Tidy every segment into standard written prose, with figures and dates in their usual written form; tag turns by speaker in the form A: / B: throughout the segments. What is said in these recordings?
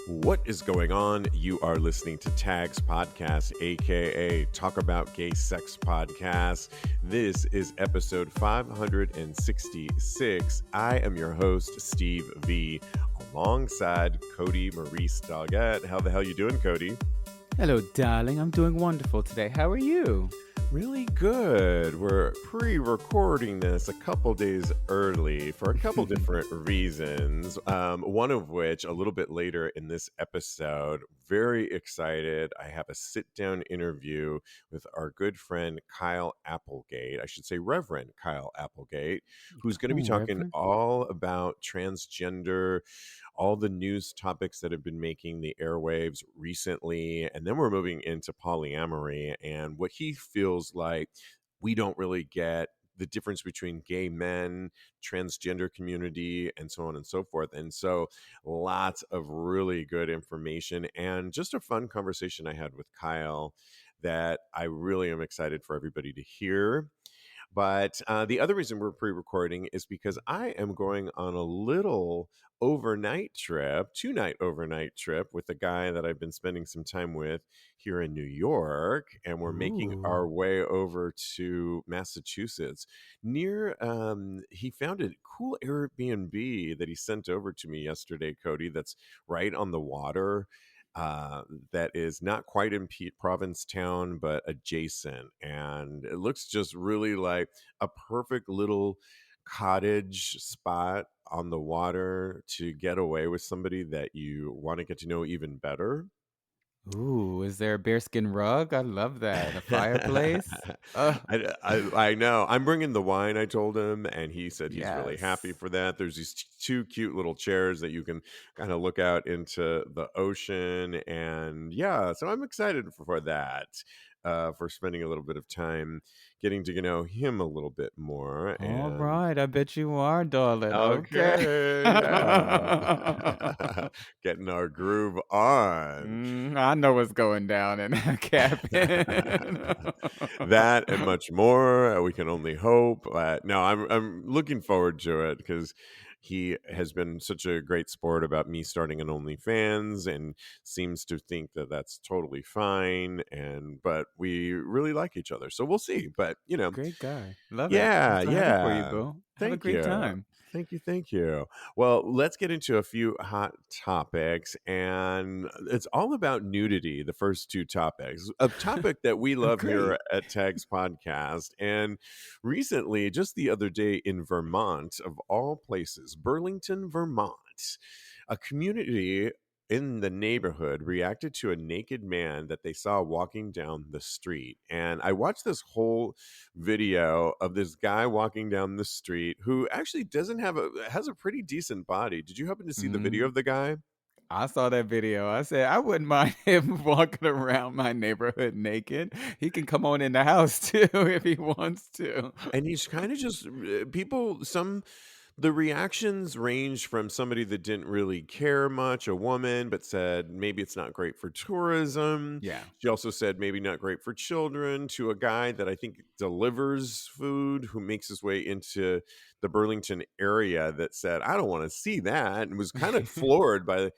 A: What is going on? You are listening to Tags Podcast, aka Talk About Gay Sex Podcast. This is episode 566. I am your host, Steve V, alongside Kodi, Maurice, Doggette. How the hell you doing, Kodi?
B: Hello, darling. I'm doing wonderful today. How are you?
A: Really good. We're pre-recording this a couple days early for a couple different reasons. One of which, a little bit later in this episode, very excited. I have a sit-down interview with our good friend Kyle Applegate. I should say Reverend Kyle Applegate, who's going to be talking
B: Reverend.
A: all about transgender, all the news topics that have been making the airwaves recently. And then we're moving into polyamory and what he feels like we don't really get the difference between gay men, transgender community, and so on and so forth. And so lots of really good information and just a fun conversation I had with Kyle that I really am excited for everybody to hear. But the other reason we're pre-recording is because I am going on a little overnight trip, 2-night overnight trip with a guy that I've been spending some time with here in New York. And we're making
B: Ooh.
A: our way over to Massachusetts. He found a cool Airbnb that he sent over to me yesterday, Kodi, that's right on the water. That is not quite in Provincetown, but adjacent. And it looks just really like a perfect little cottage spot on the water to get away with somebody that you want to get to know even better.
B: Ooh, is there a bearskin rug? I love that. A fireplace?
A: I know. I'm bringing the wine, I told him, and he said he's really happy
B: Yes.
A: for that. There's these two cute little chairs that you can kind of look out into the ocean. And yeah, so I'm excited for that, for spending a little bit of time getting to know him a little bit more.
B: All
A: And
B: right. I bet you are, darling. Okay.
A: okay, yeah. Getting our groove on.
B: I know what's going down in that cabin.
A: That and much more. We can only hope. No, I'm looking forward to it because he has been such a great sport about me starting an OnlyFans and seems to think that that's totally fine. But we really like each other, so we'll see. But
B: Great guy. Love it. I'm
A: yeah,
B: so happy for you,
A: yeah.
B: boo. Have a
A: Thank
B: great
A: you.
B: time.
A: Thank you. Thank you. Well, let's get into a few hot topics. And it's all about nudity, the first two topics, a topic that we love here
B: Great.
A: at Tags Podcast. And recently, just the other day in Vermont, of all places, Burlington, Vermont, a community in the neighborhood reacted to a naked man that they saw walking down the street. And I watched this whole video of this guy walking down the street who actually has a pretty decent body. Did you happen to see the video
B: Mm.
A: of the guy?
B: I saw that video. I said, I wouldn't mind him walking around my neighborhood naked. He can come on in the house too if he wants to.
A: And he's kind of just people some the reactions range from somebody that didn't really care much, a woman, but said maybe it's not great for tourism.
B: Yeah.
A: She also said maybe not great for children, to a guy that I think delivers food who makes his way into the Burlington area that said, I don't want to see that, and was kind of floored by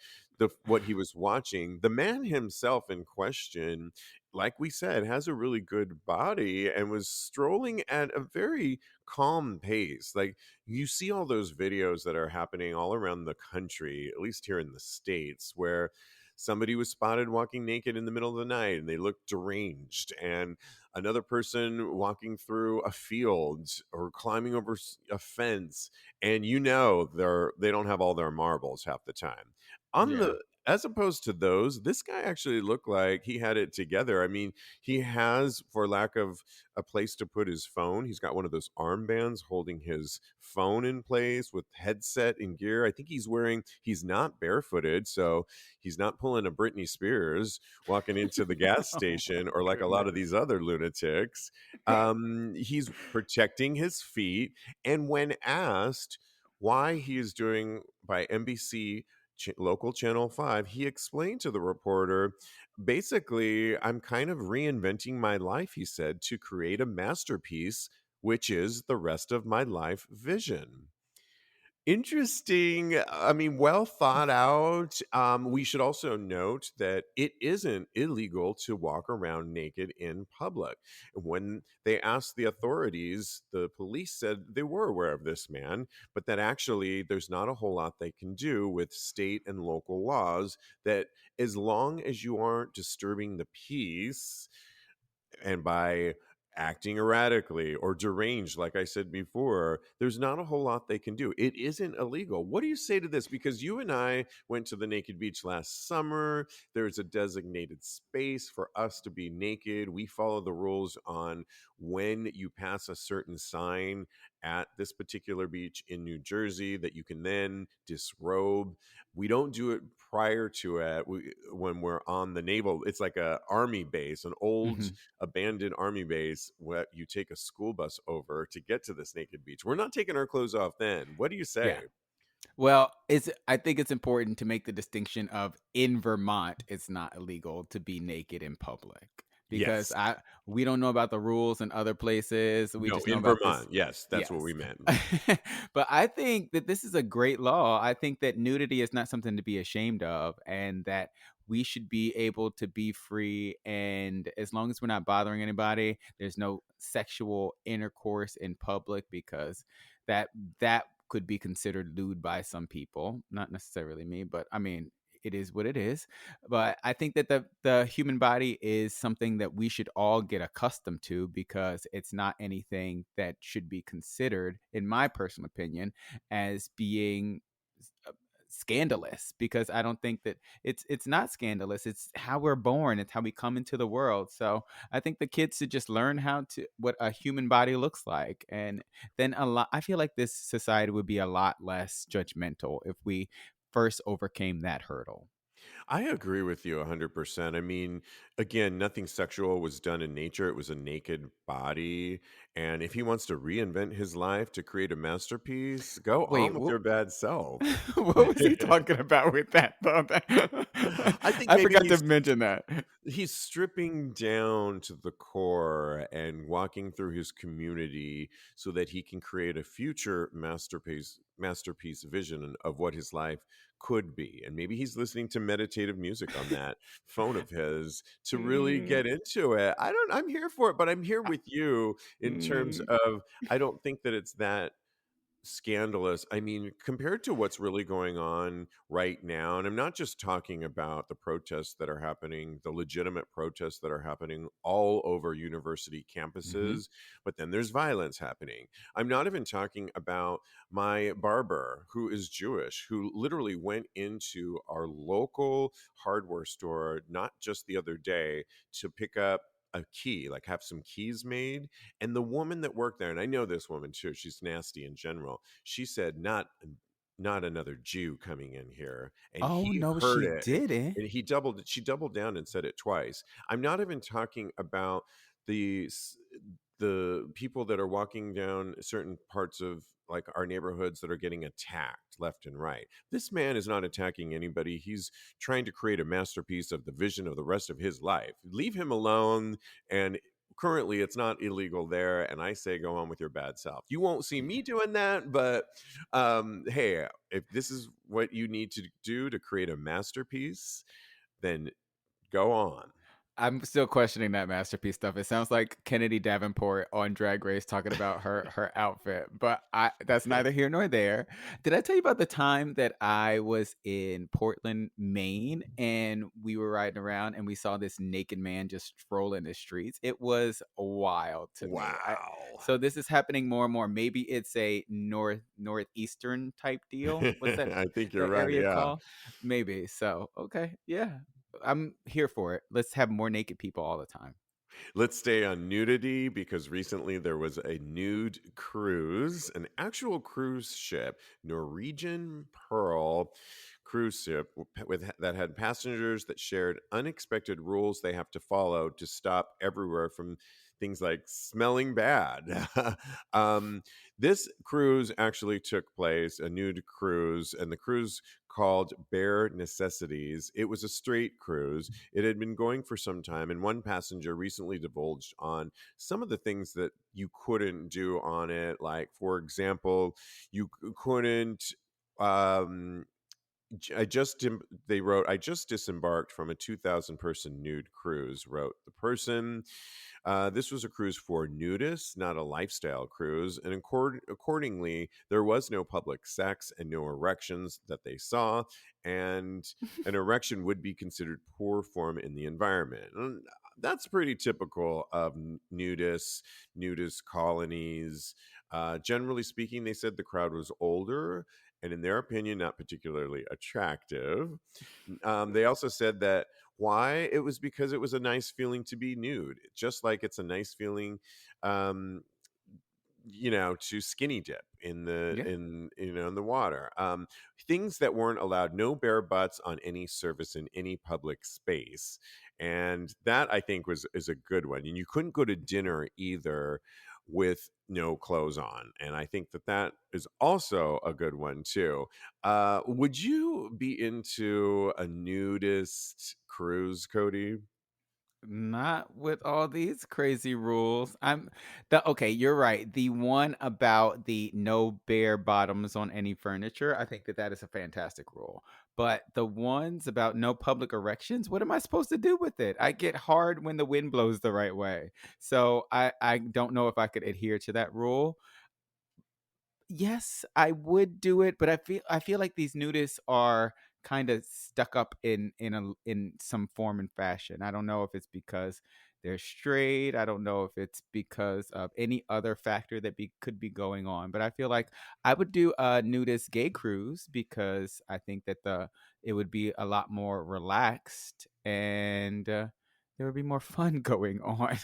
A: what he was watching. The man himself in question, like we said, has a really good body and was strolling at a very calm pace. Like, you see all those videos that are happening all around the country, at least here in the States, where somebody was spotted walking naked in the middle of the night and they looked deranged, and another person walking through a field or climbing over a fence, and they don't have all their marbles half the time. On
B: Yeah.
A: the As opposed to those, this guy actually looked like he had it together. I mean, he has, for lack of a place to put his phone, he's got one of those armbands holding his phone in place with headset and gear. I think he's not barefooted, so he's not pulling a Britney Spears walking into the gas
B: Oh
A: station
B: my
A: or like a lot of
B: goodness.
A: these other lunatics. He's protecting his feet. And when asked why he is doing by NBC local channel 5, he explained to the reporter, basically, I'm kind of reinventing my life, he said, to create a masterpiece, which is the rest of my life vision. Interesting. I mean, well thought out. We should also note that it isn't illegal to walk around naked in public. When they asked the authorities, the police said they were aware of this man, but that actually there's not a whole lot they can do with state and local laws that as long as you aren't disturbing the peace and by acting erratically or deranged, like I said before, there's not a whole lot they can do. It isn't illegal. What do you say to this? Because you and I went to the naked beach last summer. There's a designated space for us to be naked. We follow the rules on when you pass a certain sign at this particular beach in New Jersey that you can then disrobe. We don't do it prior to it. When we're on the naval, it's like a army base, an old
B: Mhm.
A: abandoned army base where you take a school bus over to get to this naked beach. We're not taking our clothes off then. What do you
B: Yeah.
A: say?
B: Well, I think it's important to make the distinction of in Vermont, it's not illegal to be naked in public because
A: Yes.
B: I we don't know about the rules in other places. We
A: No,
B: just know
A: in
B: about this.
A: Vermont. Yes, that's what we
B: Yes.
A: meant.
B: But I think that this is a great law. I think that nudity is not something to be ashamed of and that we should be able to be free, and as long as we're not bothering anybody, there's no sexual intercourse in public because that that could be considered lewd by some people, not necessarily me, but I mean, it is what it is. But I think that the human body is something that we should all get accustomed to because it's not anything that should be considered, in my personal opinion, as being uh, scandalous, because I don't think that it's not scandalous. It's how we're born. It's how we come into the world. So I think the kids should just learn how to what a human body looks like, and then a lot. I feel like this society would be a lot less judgmental if we first overcame that hurdle.
A: I agree with you 100%. I mean, again, nothing sexual was done in nature. It was a naked body. And if he wants to reinvent his life to create a masterpiece, go
B: Wait,
A: on with your bad self.
B: what was he talking about with that, though?
A: I think
B: I
A: maybe
B: forgot to mention that.
A: he's stripping down to the core and walking through his community so that he can create a future masterpiece vision of what his life could be. And maybe he's listening to meditative music on that phone of his to really
B: Mm,
A: get into it. I'm here for it, but I'm here
B: uh,
A: with you in terms
B: mm,
A: of I don't think that it's that scandalous. I mean, compared to what's really going on right now, and I'm not just talking about the protests that are happening, the legitimate protests that are happening all over university
B: mhm,
A: campuses, but then there's violence happening. I'm not even talking about my barber who is Jewish, who literally went into our local hardware store, not just the other day, to pick up a key, like have some keys made, and the woman that worked there, and I know this woman too, she's nasty in general. She said, not another Jew coming in here. And
B: oh,
A: he
B: no,
A: heard
B: she
A: it.
B: didn't.
A: And she doubled down and said it twice. I'm not even talking about the the people that are walking down certain parts of like our neighborhoods that are getting attacked left and right. This man is not attacking anybody. He's trying to create a masterpiece of the vision of the rest of his life. Leave him alone. And currently it's not illegal there, and I say go on with your bad self. You won't see me
B: Yeah.
A: doing that, but hey, if this is what you need to do to create a masterpiece, then go on.
B: I'm still questioning that masterpiece stuff. It sounds like Kennedy Davenport on Drag Race talking about her outfit, but I that's neither here nor there. Did I tell you about the time that I was in Portland, Maine, and we were riding around and we saw this naked man just strolling the streets? It was wild to me.
A: Wow.
B: So this is happening more and more. Maybe it's a northeastern type deal. What's
A: I think you're
B: that
A: right,
B: area
A: yeah.
B: called? Maybe. So okay, yeah. I'm here for it. Let's have more naked people all the time.
A: Let's stay on nudity because recently there was a nude cruise, an actual cruise ship, Norwegian Pearl cruise ship that had passengers that shared unexpected rules they have to follow to stop everywhere from things like smelling bad. um, this cruise actually took place, a nude cruise, and the cruise called Bare Necessities. It was a straight cruise. It had been going for some time, and one passenger recently divulged on some of the things that you couldn't do on it. Like, for example, you couldn't. Um, they wrote, I just disembarked from a 2,000 person nude cruise, wrote the person. This was a cruise for nudists, not a lifestyle cruise. And accordingly, there was no public sex and no erections that they saw. And an erection would be considered poor form in the environment. And that's pretty typical of nudist colonies. Generally speaking, they said the crowd was older and, in their opinion, not particularly attractive. They also said that why it was because it was a nice feeling to be nude, just like it's a nice feeling, um, to skinny dip in the
B: Yeah.
A: in the water. Things that weren't allowed: no bare butts on any surface in any public space, and that I think was is a good one. And you couldn't go to dinner either with no clothes on, and I think that that is also a good one too. Would you be into a nudist cruise, Cody?
B: Not with all these crazy rules. Okay, you're right. The one about the no bare bottoms on any furniture, I think that that is a fantastic rule. But the ones about no public erections, what am I supposed to do with it? I get hard when the wind blows the right way. So I don't know if I could adhere to that rule. Yes, I would do it, but I feel like these nudists are kind of stuck up in some form and fashion. I don't know if it's because they're straight. I don't know if it's because of any other factor that could be going on. But I feel like I would do a nudist gay cruise because I think that the it would be a lot more relaxed and there would be more fun going on.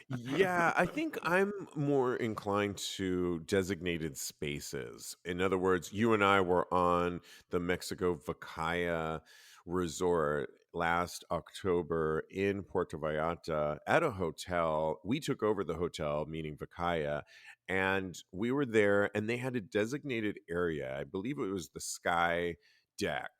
A: Yeah, I think I'm more inclined to designated spaces. In other words, you and I were on the Mexico Vacaya resort last October in Puerto Vallarta at a hotel. We took over the hotel, meaning Vacaya, and we were there, and they had a designated area. I believe it was the Sky Deck.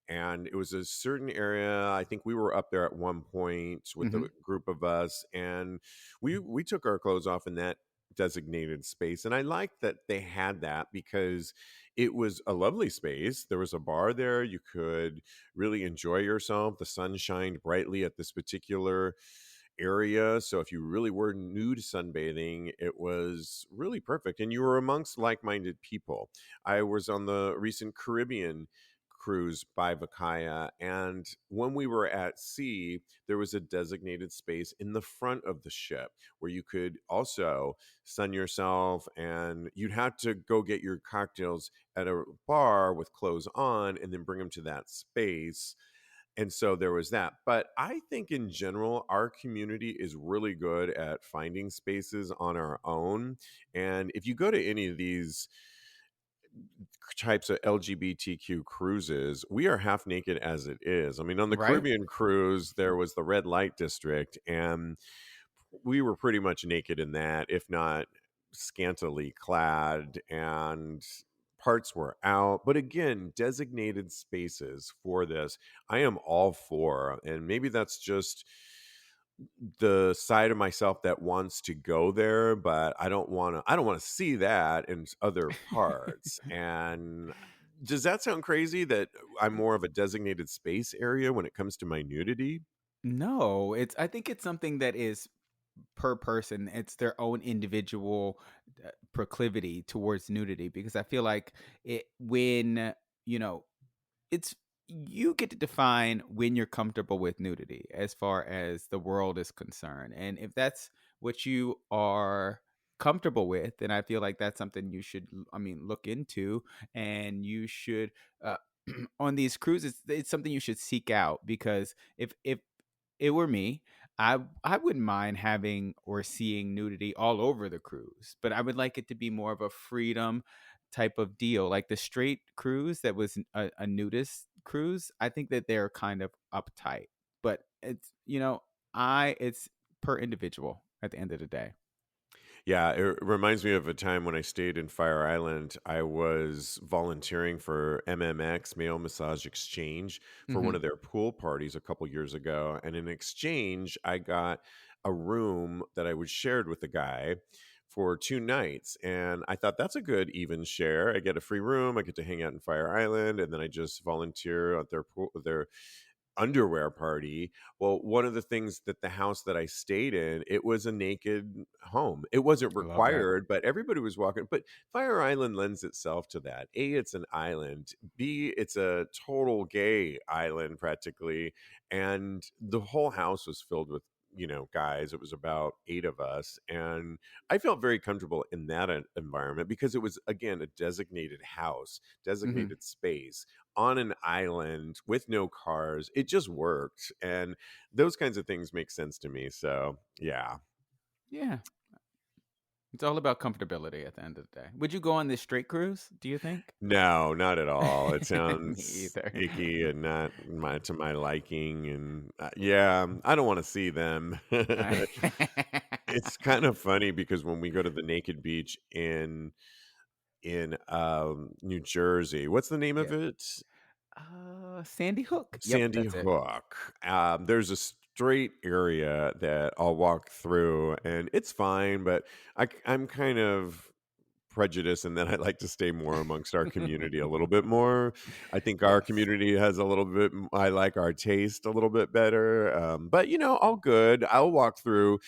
A: And it was a certain area. I think we were up there at one point with a
B: Mhm.
A: group of us, and we took our clothes off in that designated space. And I liked that they had that because it was a lovely space. There was a bar there. You could really enjoy yourself. The sun shined brightly at this particular area, so if you really were nude sunbathing, it was really perfect, and you were amongst like-minded people. I was on the recent Caribbean cruise by Vacaya, and when we were at sea, there was a designated space in the front of the ship where you could also sun yourself, and you'd have to go get your cocktails at a bar with clothes on and then bring them to that space. And so there was that. But I think in general, our community is really good at finding spaces on our own. And if you go to any of these types of LGBTQ cruises, we are half naked as it is. I mean, on the
B: Right?
A: Caribbean cruise, there was the red light district, and we were pretty much naked in that, if not scantily clad, and parts were out. But again, designated spaces for this, I am all for. And maybe that's just the side of myself that wants to go there, but I don't want to see that in other parts. And does that sound crazy that I'm more of a designated space area when it comes to my nudity?
B: No, I think it's something that is per person. It's their own individual proclivity towards nudity because I feel like you know, it's you get to define when you're comfortable with nudity as far as the world is concerned. And if that's what you are comfortable with, then I feel like that's something you should look into and you should on these cruises it's something you should seek out because if it were me, I wouldn't mind having or seeing nudity all over the cruise, but I would like it to be more of a freedom type of deal. Like the straight cruise that was a nudist cruise, I think that they're kind of uptight. But it's per individual. at the end of the day.
A: Yeah, it reminds me of a time when I stayed in Fire Island. I was volunteering for MMX, Male Massage Exchange, for one
B: Hmm.
A: of their pool parties a couple years ago. And in exchange, I got a room that I was shared with a guy for 2 nights. And I thought that's a good even share. I get a free room, I get to hang out in Fire Island, and then I just volunteer at their pool, their underwear party. Well, one of the things that the house that I stayed in, it was a naked home. It wasn't
B: I love that.
A: required, but everybody was walking. But Fire Island lends itself to that. A, it's an island. B, it's a total gay island practically. And the whole house was filled with, guys. It was about 8 of us. And I felt very comfortable in that environment because it was, again, a designated house,
B: Hmm.
A: designated space on an island with no cars. It just worked. And those kinds of things make sense to me. So, yeah.
B: Yeah, it's all about comfortability at the end of the day. Would you go on this straight cruise, do you think?
A: No, not at all. It
B: Me
A: sounds
B: either.
A: icky and not to my liking. And yeah, I don't want to see them. It's kind of funny because when we go to the naked beach in New Jersey, what's the name of
B: Yeah.
A: it?
B: Sandy Hook. Yep,
A: Sandy
B: that's it.
A: Hook. There's a straight area that I'll walk through, and it's fine, but I'm kind of prejudiced, and then I like to stay more amongst our community a little bit more. I think our
B: Yes.
A: community has a little bit. I like our taste a little bit better, but all good. I'll walk through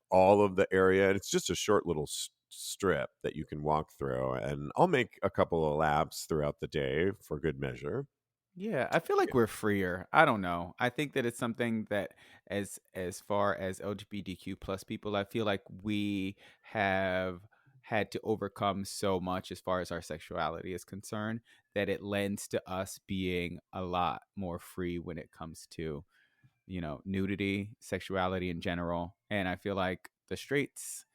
A: all of the area, and it's just a short little strip that you can walk through, and I'll make a couple of laps throughout the day for good measure.
B: Yeah, I feel like we're freer. I don't know. I think that it's something that as far as LGBTQ plus people, I feel like we have had to overcome so much as far as our sexuality is concerned that it lends to us being a lot more free when it comes to, nudity, sexuality in general. And I feel like the straights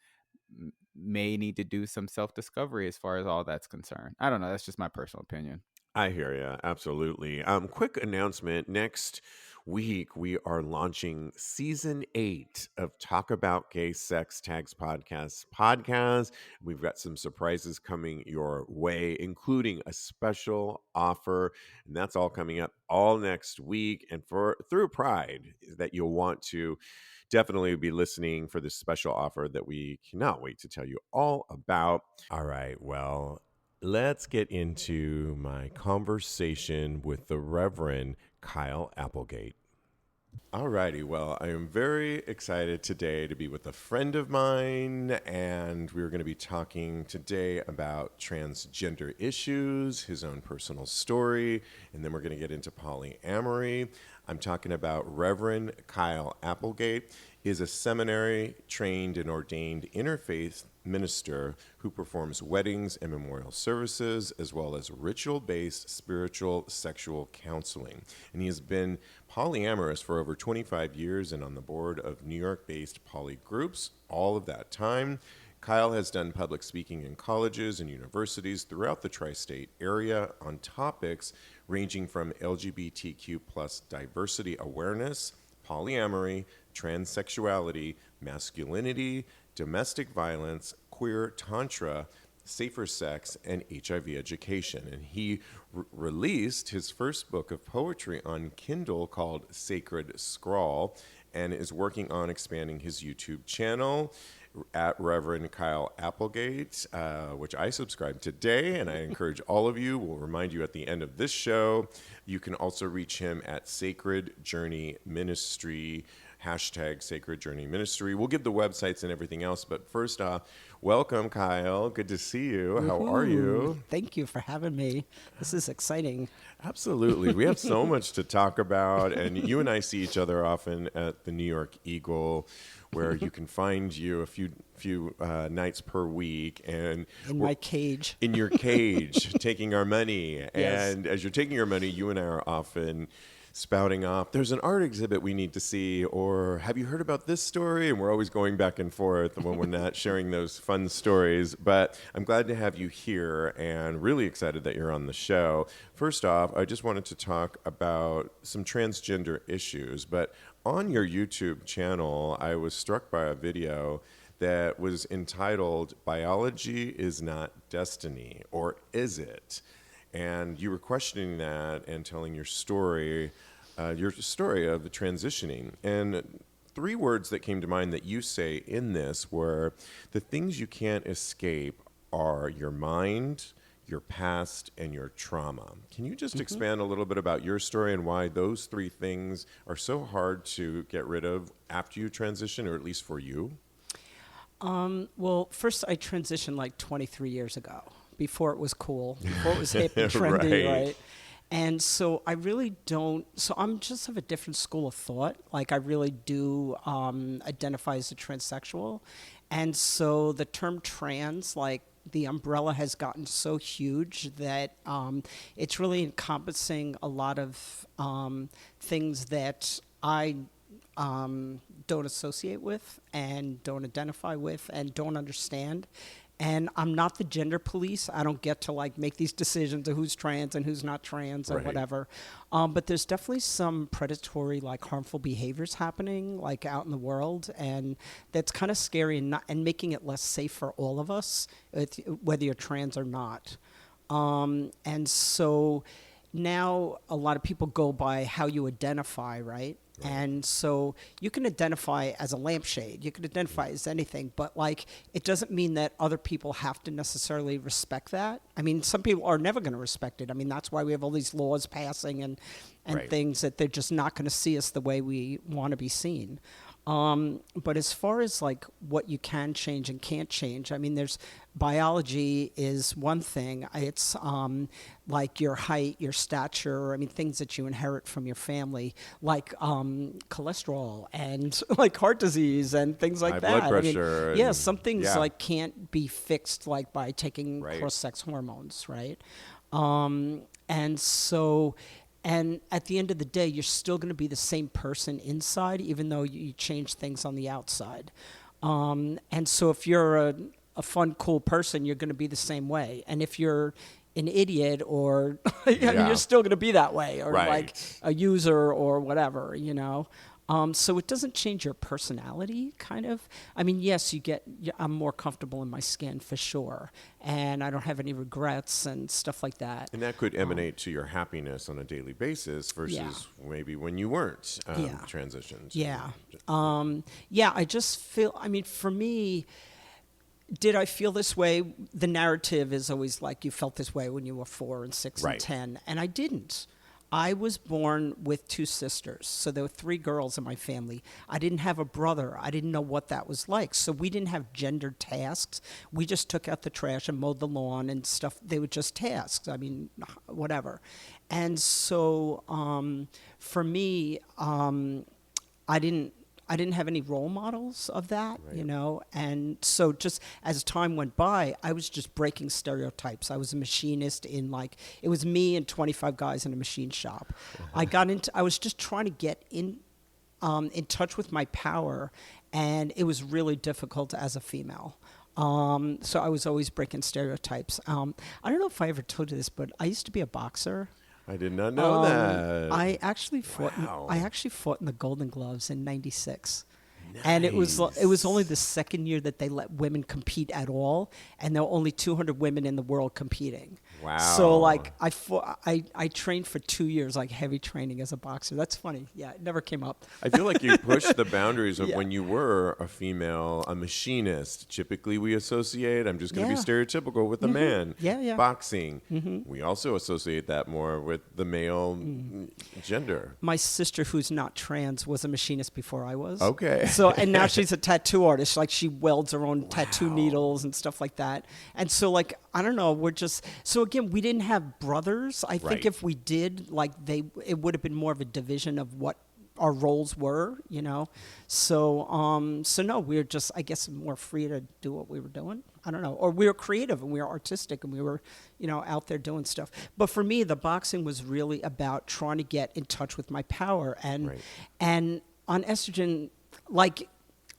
B: may need to do some self-discovery as far as all that's concerned. I don't know, that's just my personal opinion.
A: I hear you. Absolutely. Quick announcement. Next week, we are launching season 8 of Talk About Gay Sex Tags podcast. We've got some surprises coming your way, including a special offer. And that's all coming up all next week. And for through Pride, that you'll want to definitely be listening for this special offer that we cannot wait to tell you all about. All right. Well, let's get into my conversation with the Reverend Kyle Applegate. Alrighty, well, I am very excited today to be with a friend of mine, and we're going to be talking today about transgender issues, his own personal story, and then we're going to get into polyamory. I'm talking about Reverend Kyle Applegate. He is a seminary trained and ordained interfaith minister who performs weddings and memorial services, as well as ritual based spiritual sexual counseling. And he has been polyamorous for over 25 years and on the board of New York based poly groups all of that time. Kyle has done public speaking in colleges and universities throughout the tri state area on topics ranging from LGBTQ plus diversity awareness, polyamory, transsexuality, masculinity, domestic violence, queer tantra, safer sex, and HIV education. And he released his first book of poetry on Kindle called Sacred Scrawl and is working on expanding his YouTube channel at Reverend Kyle Applegate, which I subscribe today, and I encourage all of you. We'll remind you at the end of this show. You can also reach him at Sacred Journey Ministry, hashtag Sacred Journey Ministry. We'll give the websites and everything else, but first off, welcome, Kyle. Good to see you. How are
C: Woohoo!
A: you?
C: Thank you for having me. This is exciting.
A: Absolutely. We have so much to talk about, and you and I see each other often at the New York Eagle, where you can find you a few nights per week, and
C: In
A: we're
C: my cage.
A: in your cage taking our money.
C: Yes.
A: And as you're taking our money, you and I are often spouting off, there's an art exhibit we need to see, or have you heard about this story? And we're always going back and forth when we're not sharing those fun stories. But I'm glad to have you here and really excited that you're on the show. First off, I just wanted to talk about some transgender issues. But on your YouTube channel, I was struck by a video that was entitled "Biology is Not Destiny," or is it? And you were questioning that and telling your story of the transitioning. And 3 words that came to mind that you say in this were, the things you can't escape are your mind, your past, and your trauma. Can you just expand a little bit about your story and why those 3 things are so hard to get rid of after you transition, or at least for you?
C: Well, first I transitioned like 23 years ago, before it was cool, before it was hip and trendy, right? And so I really don't, so I'm just of a different school of thought. Like I really do identify as a transsexual. And so the term trans, like the umbrella has gotten so huge that it's really encompassing a lot of things that I don't associate with and don't identify with and don't understand. And I'm not the gender police. I don't get to like make these decisions of who's trans and who's not trans or whatever. But there's definitely some predatory, like harmful behaviors happening like out in the world. And that's kind of scary and making it less safe for all of us, whether you're trans or not. And so now a lot of people go by how you identify, right? And so you can identify as a lampshade, you can identify as anything, but like it doesn't mean that other people have to necessarily respect that. I mean, some people are never going to respect it. I mean, that's why we have all these laws passing and things that they're just not going to see us the way we want to be seen. But as far as like what you can change and can't change, I mean, there's biology is one thing. It's like your height, your stature, I mean, things that you inherit from your family, like cholesterol and like heart disease and things like
A: high
C: that.
A: blood pressure.
C: I mean, yeah, some things like can't be fixed like by taking cross-sex hormones, right? And so... And at the end of the day, you're still going to be the same person inside, even though you change things on the outside. And so if you're a fun, cool person, you're going to be the same way. And if you're an idiot or you're still going to be that way, or like a user or whatever, you know. So it doesn't change your personality, kind of. I mean, yes, I'm more comfortable in my skin for sure, and I don't have any regrets and stuff like that.
A: And that could emanate to your happiness on a daily basis versus maybe when you weren't transitioned.
C: Yeah. I just feel, I mean, for me, did I feel this way? The narrative is always like you felt this way when you were 4 and 6 and 10, and I didn't. I was born with 2 sisters, so there were 3 girls in my family. I didn't have a brother. I didn't know what that was like, so we didn't have gendered tasks. We just took out the trash and mowed the lawn and stuff. They were just tasks. I mean, whatever. And so for me, I didn't have any role models of that, you know, and so just as time went by, I was just breaking stereotypes. I was a machinist it was me and 25 guys in a machine shop. I was just trying to get in touch with my power, and it was really difficult as a female. So I was always breaking stereotypes. I don't know if I ever told you this, but I used to be a boxer.
A: I did not know that.
C: I actually fought. I actually fought in the Golden Gloves in '96, and it was only the second year that they let women compete at all, and there were only 200 women in the world competing.
A: Wow!
C: So like I trained for 2 years, like heavy training as a boxer. That's funny. Yeah, it never came up.
A: I feel like you pushed the boundaries of when you were a female, a machinist. Typically, we associate. I'm just going to be stereotypical with a man.
C: Yeah.
A: Boxing. We also associate that more with the male gender.
C: My sister, who's not trans, was a machinist before I was.
A: Okay.
C: So and now she's a tattoo artist. Like she welds her own tattoo needles and stuff like that. And so like I don't know. So again, we didn't have brothers. I think if we did, like it would have been more of a division of what our roles were, So no, we were just, I guess, more free to do what we were doing. I don't know. Or we were creative and we were artistic and we were, out there doing stuff. But for me, the boxing was really about trying to get in touch with my power. And on estrogen, like,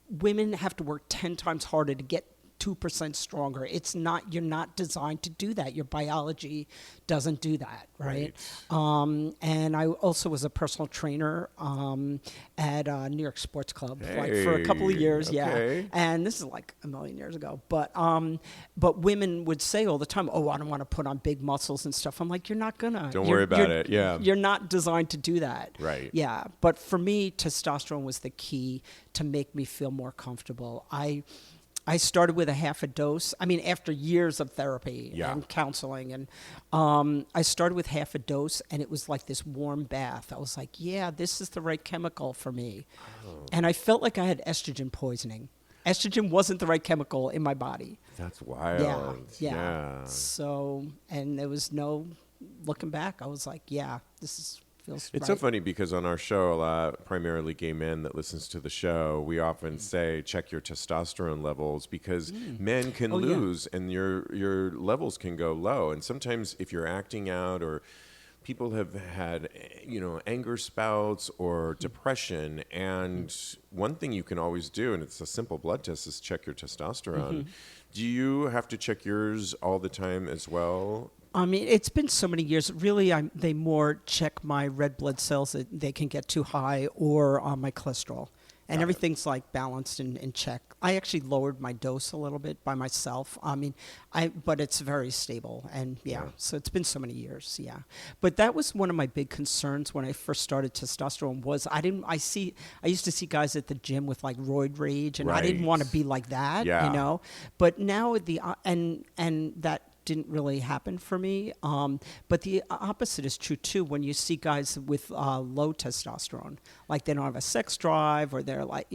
C: women have to work 10 times harder to get 2% stronger. You're not designed to do that. Your biology doesn't do that, right? And I also was a personal trainer at New York Sports Club for a couple of years, And this is like a million years ago. But women would say all the time, "Oh, I don't want to put on big muscles and stuff." I'm like, "You're not gonna.
A: Don't worry about it. Yeah,
C: you're not designed to do that."
A: Right.
C: Yeah. But for me, testosterone was the key to make me feel more comfortable. I started with a half a dose. I mean, after years of therapy and counseling. And I started with half a dose, and it was like this warm bath. I was like, yeah, this is the right chemical for me. And I felt like I had estrogen poisoning. Estrogen wasn't the right chemical in my body.
A: That's wild.
C: Yeah. So, and there was no looking back. I was like, yeah, this is...
A: It's so funny because on our show, a lot, primarily gay men that listens to the show, we often say, check your testosterone levels because men can lose and your levels can go low. And sometimes if you're acting out or people have had, anger spouts or depression, and one thing you can always do, and it's a simple blood test, is check your testosterone. Do you have to check yours all the time as well?
C: I mean, it's been so many years. Really, they more check my red blood cells that they can get too high, or my cholesterol. And everything's like balanced and in check. I actually lowered my dose a little bit by myself. I mean, but it's very stable. And so it's been so many years. Yeah. But that was one of my big concerns when I first started testosterone was I used to see guys at the gym with like roid rage, and I didn't want to be like that, But now and that didn't really happen for me. But the opposite is true too. When you see guys with low testosterone, like they don't have a sex drive, or they're like,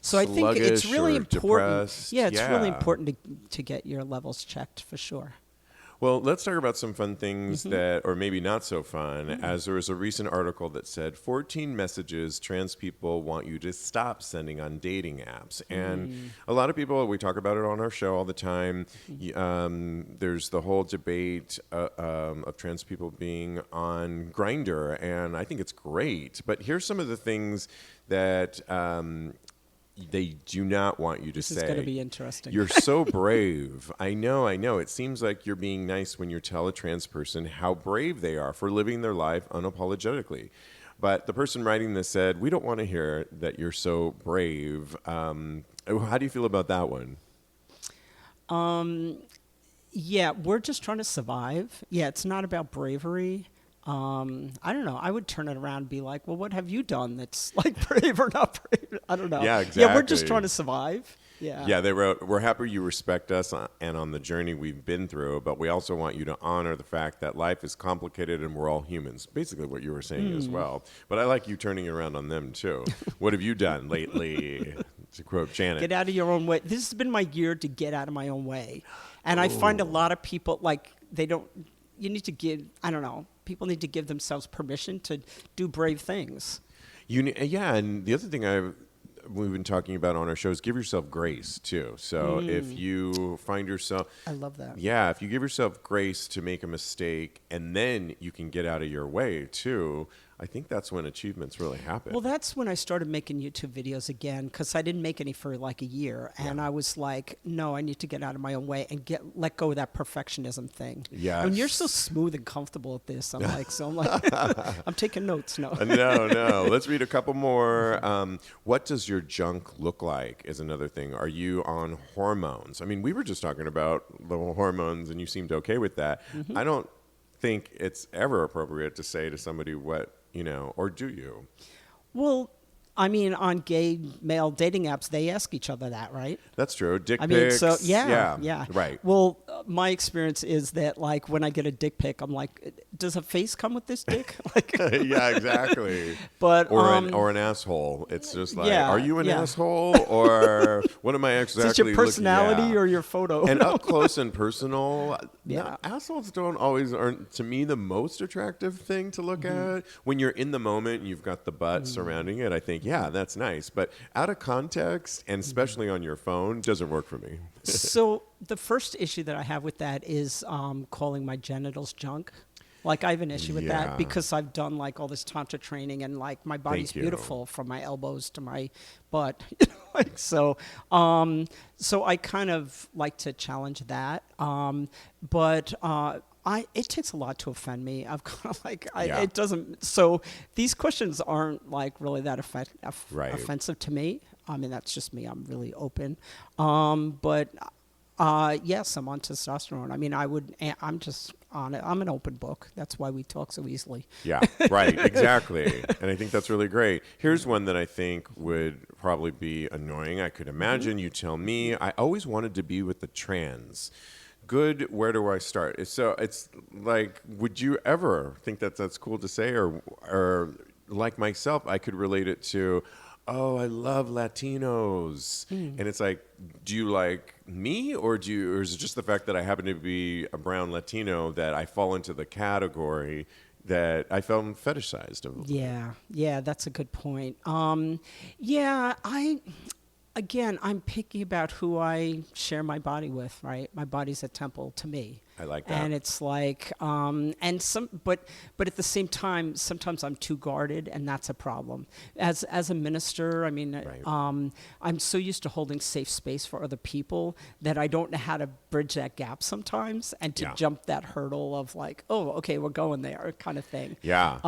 C: So I think it's really important.
A: Depressed.
C: Yeah, it's really important to get your levels checked for sure.
A: Well, let's talk about some fun things that, or maybe not so fun, as there was a recent article that said 14 messages trans people want you to stop sending on dating apps. And a lot of people, we talk about it on our show all the time. There's the whole debate of trans people being on Grindr, and I think it's great. But here's some of the things that... they do not want you to say.
C: This is going to be interesting.
A: You're so brave. I know. It seems like you're being nice when you tell a trans person how brave they are for living their life unapologetically. But the person writing this said, we don't want to hear that you're so brave. How do you feel about that one?
C: Yeah, we're just trying to survive. Yeah, it's not about bravery. I don't know. I would turn it around and be like, well, what have you done that's like brave or not brave? I don't know.
A: Yeah, exactly.
C: Yeah, we're just trying to survive. Yeah.
A: Yeah, they wrote, we're happy you respect us and on the journey we've been through, but we also want you to honor the fact that life is complicated and we're all humans. Basically what you were saying as well. But I like you turning it around on them too. What have you done lately? To quote Janet.
C: Get out of your own way. This has been my year to get out of my own way. And I find a lot of people, like, you need to give, I don't know, people need to give themselves permission to do brave things.
A: And the other thing we've been talking about on our show is give yourself grace too. So if you find yourself...
C: I love that.
A: Yeah, if you give yourself grace to make a mistake and then you can get out of your way too, I think that's when achievements really happen.
C: Well, that's when I started making YouTube videos again, because I didn't make any for like a year. And I was like, no, I need to get out of my own way and let go of that perfectionism thing.
A: Yes.
C: I mean, you're so smooth and comfortable at this. I'm like, I'm taking notes. No.
A: No. Let's read a couple more. What does your junk look like is another thing. Are you on hormones? I mean, we were just talking about the hormones and you seemed okay with that. I don't think it's ever appropriate to say to somebody what, or do you?
C: Well, I mean, on gay male dating apps, they ask each other that, right?
A: That's true. Dick pics.
C: I mean, so yeah.
A: Right.
C: Well, my experience is that, like, when I get a dick pic, I'm like, does a face come with this dick? Like,
A: Yeah, exactly.
C: but
A: Or an asshole. It's just like,
C: yeah,
A: are you an
C: yeah.
A: asshole, or what am I
C: Is
A: exactly
C: it your personality
A: looking at?
C: or your photo?
A: And up close and personal,
C: Yeah.
A: assholes aren't to me the most attractive thing to look at. When you're in the moment and you've got the butt surrounding it, I think, yeah, that's nice. But out of context, and especially on your phone, doesn't work for me.
C: So the first issue that I have with that is calling my genitals junk. Like, I have an issue with
A: Yeah.
C: that because I've done like all this tantra training, and like my body's
A: Thank you.
C: beautiful from my elbows to my butt. Like, so I kind of like to challenge that. But it takes a lot to offend me. I've kind of like,
A: Yeah.
C: it doesn't. So these questions aren't like really that
A: Right.
C: offensive to me. I mean, that's just me. I'm really open. But yes, I'm on testosterone. I mean, I'm just on it. I'm an open book. That's why we talk so easily.
A: Yeah, right, exactly. And I think that's really great. Here's one that I think would probably be annoying. I could imagine you tell me, I always wanted to be with the trans. Good, where do I start? So it's like, would you ever think that that's cool to say? Or like myself, I could relate it to, oh, I love Latinos. And it's like, do you like me, or is it just the fact that I happen to be a brown Latino that I fall into the category that I felt fetishized of?
C: Yeah, that's a good point. Again, I'm picky about who I share my body with, right? My body's a temple to me.
A: I like that.
C: And it's like, but at the same time, sometimes I'm too guarded, and that's a problem. As a minister, I mean,
A: Right.
C: I'm so used to holding safe space for other people that I don't know how to bridge that gap sometimes, and to
A: Yeah.
C: jump that hurdle of like, oh, okay, we're going there, kind of thing.
A: Yeah.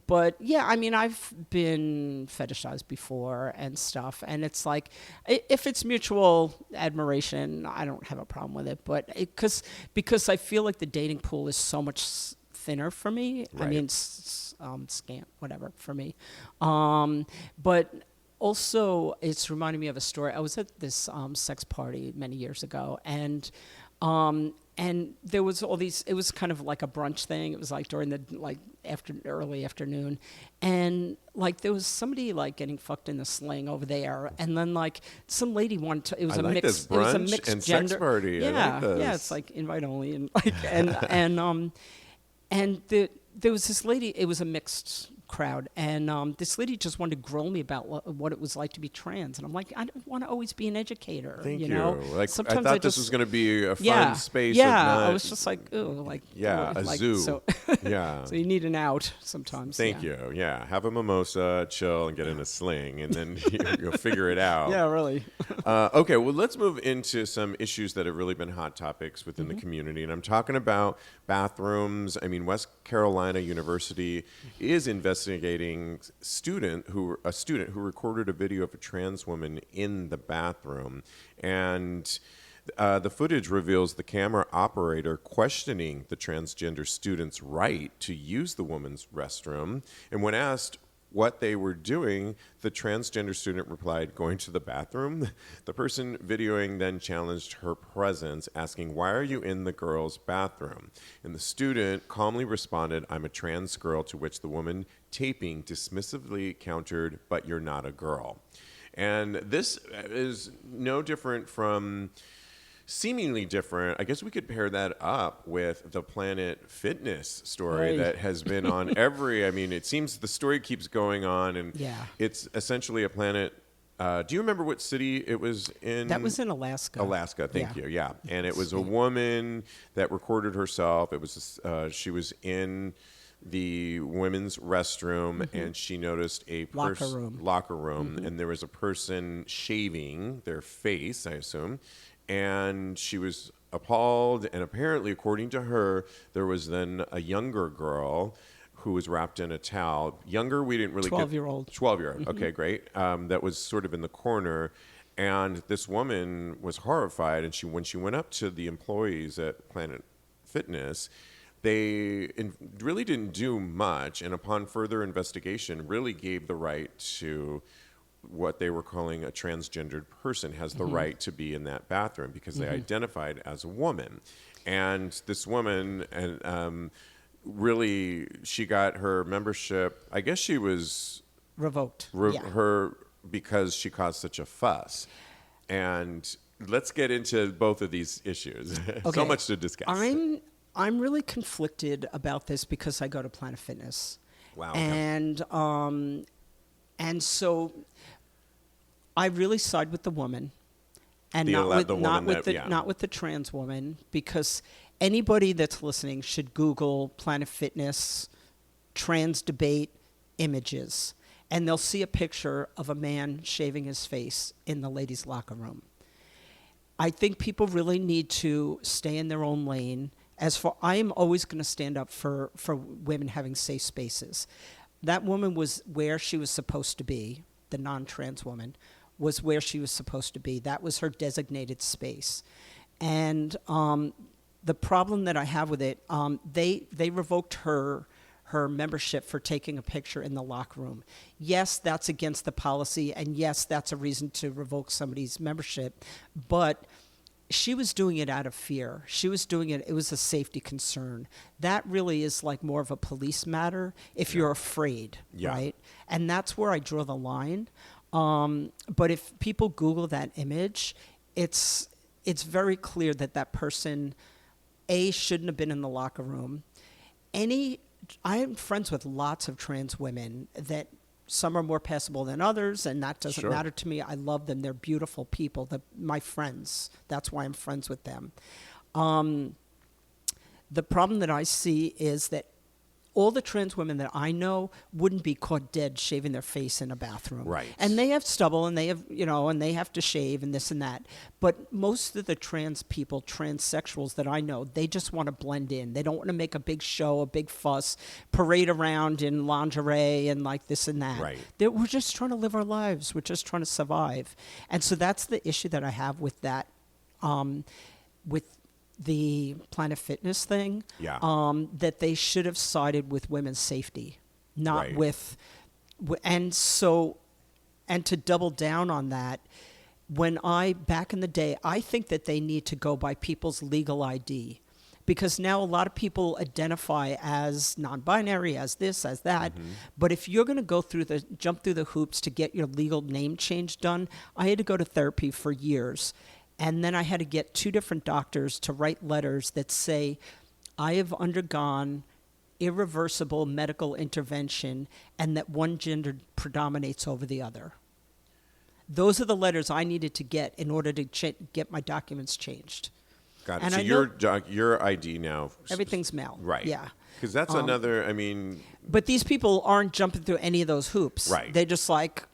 C: But yeah, I mean, I've been fetishized before and stuff, and it's like, if it's mutual admiration, I don't have a problem with it. But because I feel like the dating pool is so much thinner for me. I
A: Right.
C: mean, scant, whatever for me. But also, it's reminding me of a story. I was at this sex party many years ago, and there was all these. It was kind of like a brunch thing. It was like during the early afternoon, and like there was somebody like getting fucked in the sling over there, and then like some lady wanted to. It was
A: I
C: a
A: like
C: mixed.
A: this
C: It was a
A: brunch
C: mixed
A: and
C: gender
A: sex party. I
C: Yeah,
A: like this.
C: yeah. It's like invite only, and like and there was this lady. It was a mixed crowd, and this lady just wanted to grill me about what it was like to be trans, and I'm like, I don't want to always be an educator.
A: Thank you.
C: know?
A: Like,
C: Sometimes
A: I thought this was going to be a fun
C: yeah,
A: space.
C: Yeah,
A: of not,
C: I was just like, oh, like
A: yeah,
C: oh,
A: a
C: like,
A: zoo.
C: So,
A: Yeah.
C: so you need an out sometimes.
A: Thank you. Yeah, have a mimosa, chill, and get in a sling, and then you'll figure it out.
C: Yeah, really.
A: Okay, well, let's move into some issues that have really been hot topics within the community, and I'm talking about bathrooms. I mean, West Carolina University is investigating a student who recorded a video of a trans woman in the bathroom, and the footage reveals the camera operator questioning the transgender student's right to use the woman's restroom. And when asked what they were doing, the transgender student replied, going to the bathroom. The person videoing then challenged her presence, asking, why are you in the girl's bathroom? And the student calmly responded, I'm a trans girl, to which the woman taping dismissively countered, but you're not a girl. And this is no different from seemingly different. I guess we could pair that up with the Planet Fitness story
C: Right.
A: that has been on I mean, it seems the story keeps going on, and
C: Yeah.
A: it's essentially a Planet. Do you remember what city it was in?
C: That was in Alaska.
A: Alaska, thank
C: Yeah.
A: you. Yeah, and it was a woman that recorded herself. It was she was in the women's restroom, and she noticed a locker room, and there was a person shaving their face, I assume, and she was appalled. And apparently, according to her, there was then a younger girl who was wrapped in a towel. Younger, we didn't really
C: 12-year-old.
A: 12-year-old. Okay, great. That was sort of in the corner. And this woman was horrified. And when she went up to the employees at Planet Fitness, they really didn't do much. And upon further investigation, really gave the right to what they were calling a transgendered person has the right to be in that bathroom because they identified as a woman. And this woman really, she got her membership. I guess she was
C: Revoked.
A: her because she caused such a fuss. And let's get into both of these issues.
C: Okay.
A: So much to discuss.
C: I'm really conflicted about this because I go to Planet Fitness.
A: Wow. Okay.
C: And so I really side with the woman, and not with the trans woman, because anybody that's listening should Google Planet Fitness trans debate images, and they'll see a picture of a man shaving his face in the ladies' locker room. I think people really need to stay in their own lane. I am always going to stand up for women having safe spaces. That woman was where she was supposed to be. The non-trans woman was where she was supposed to be. That was her designated space. And the problem that I have with it, they revoked her membership for taking a picture in the locker room. Yes, that's against the policy, and yes, that's a reason to revoke somebody's membership, but she was doing it out of fear. She was doing it was a safety concern. That really is like more of a police matter if you're afraid, right? And that's where I draw the line. But if people Google that image, it's very clear that person, A, shouldn't have been in the locker room. I am friends with lots of trans women that some are more passable than others, and that doesn't matter to me. I love them. They're beautiful people. My friends. That's why I'm friends with them. The problem that I see is that all the trans women that I know wouldn't be caught dead shaving their face in a bathroom.
A: Right.
C: And they have stubble, and they have, and they have to shave and this and that. But most of the trans people, transsexuals that I know, they just want to blend in. They don't want to make a big show, a big fuss, parade around in lingerie and like this and that.
A: Right.
C: We're just trying to live our lives. We're just trying to survive. And so that's the issue that I have with that, with the Planet Fitness thing, that they should have sided with women's safety, not with, and to double down on that, back in the day, I think that they need to go by people's legal ID, because now a lot of people identify as non-binary, as this, as that, but if you're going to jump through the hoops to get your legal name change done, I had to go to therapy for years. And then I had to get 2 different doctors to write letters that say, I have undergone irreversible medical intervention and that one gender predominates over the other. Those are the letters I needed to get in order to get my documents changed.
A: Got it.
C: And
A: so your ID now.
C: Everything's male.
A: Right.
C: Yeah.
A: Because that's another,
C: But these people aren't jumping through any of those hoops.
A: Right.
C: They just like,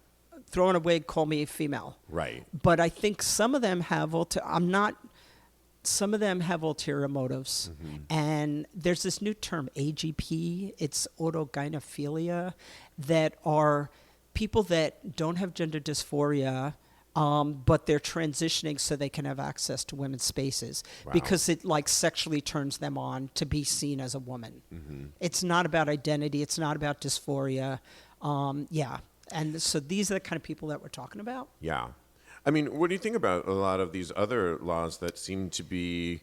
C: throw on a wig, call me a female.
A: Right.
C: But I think some of them have some of them have ulterior motives. And there's this new term, AGP, it's autogynephilia, that are people that don't have gender dysphoria, but they're transitioning so they can have access to women's spaces because it like sexually turns them on to be seen as a woman. It's not about identity. It's not about dysphoria. And so these are the kind of people that we're talking about.
A: Yeah. What do you think about a lot of these other laws that seem to be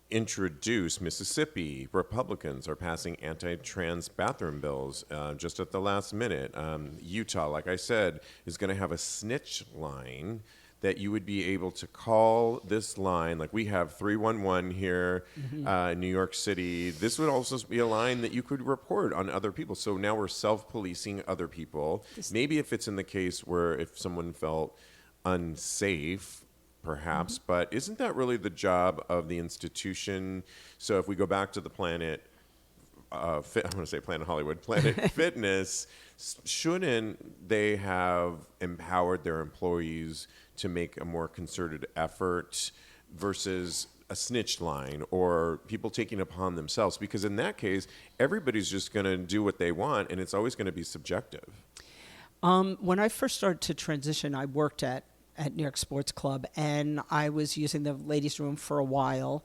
A: introduced? Mississippi, Republicans are passing anti-trans bathroom bills just at the last minute. Utah, like I said, is going to have a snitch line that you would be able to call this line. Like we have 311 here in New York City. This would also be a line that you could report on other people. So now we're self-policing other people. Maybe if it's in the case where if someone felt unsafe, perhaps, but isn't that really the job of the institution? So if we go back to the Planet Fitness, shouldn't they have empowered their employees to make a more concerted effort versus a snitch line or people taking it upon themselves? Because in that case, everybody's just going to do what they want, and it's always going to be subjective.
C: When I first started to transition, I worked at New York Sports Club, and I was using the ladies' room for a while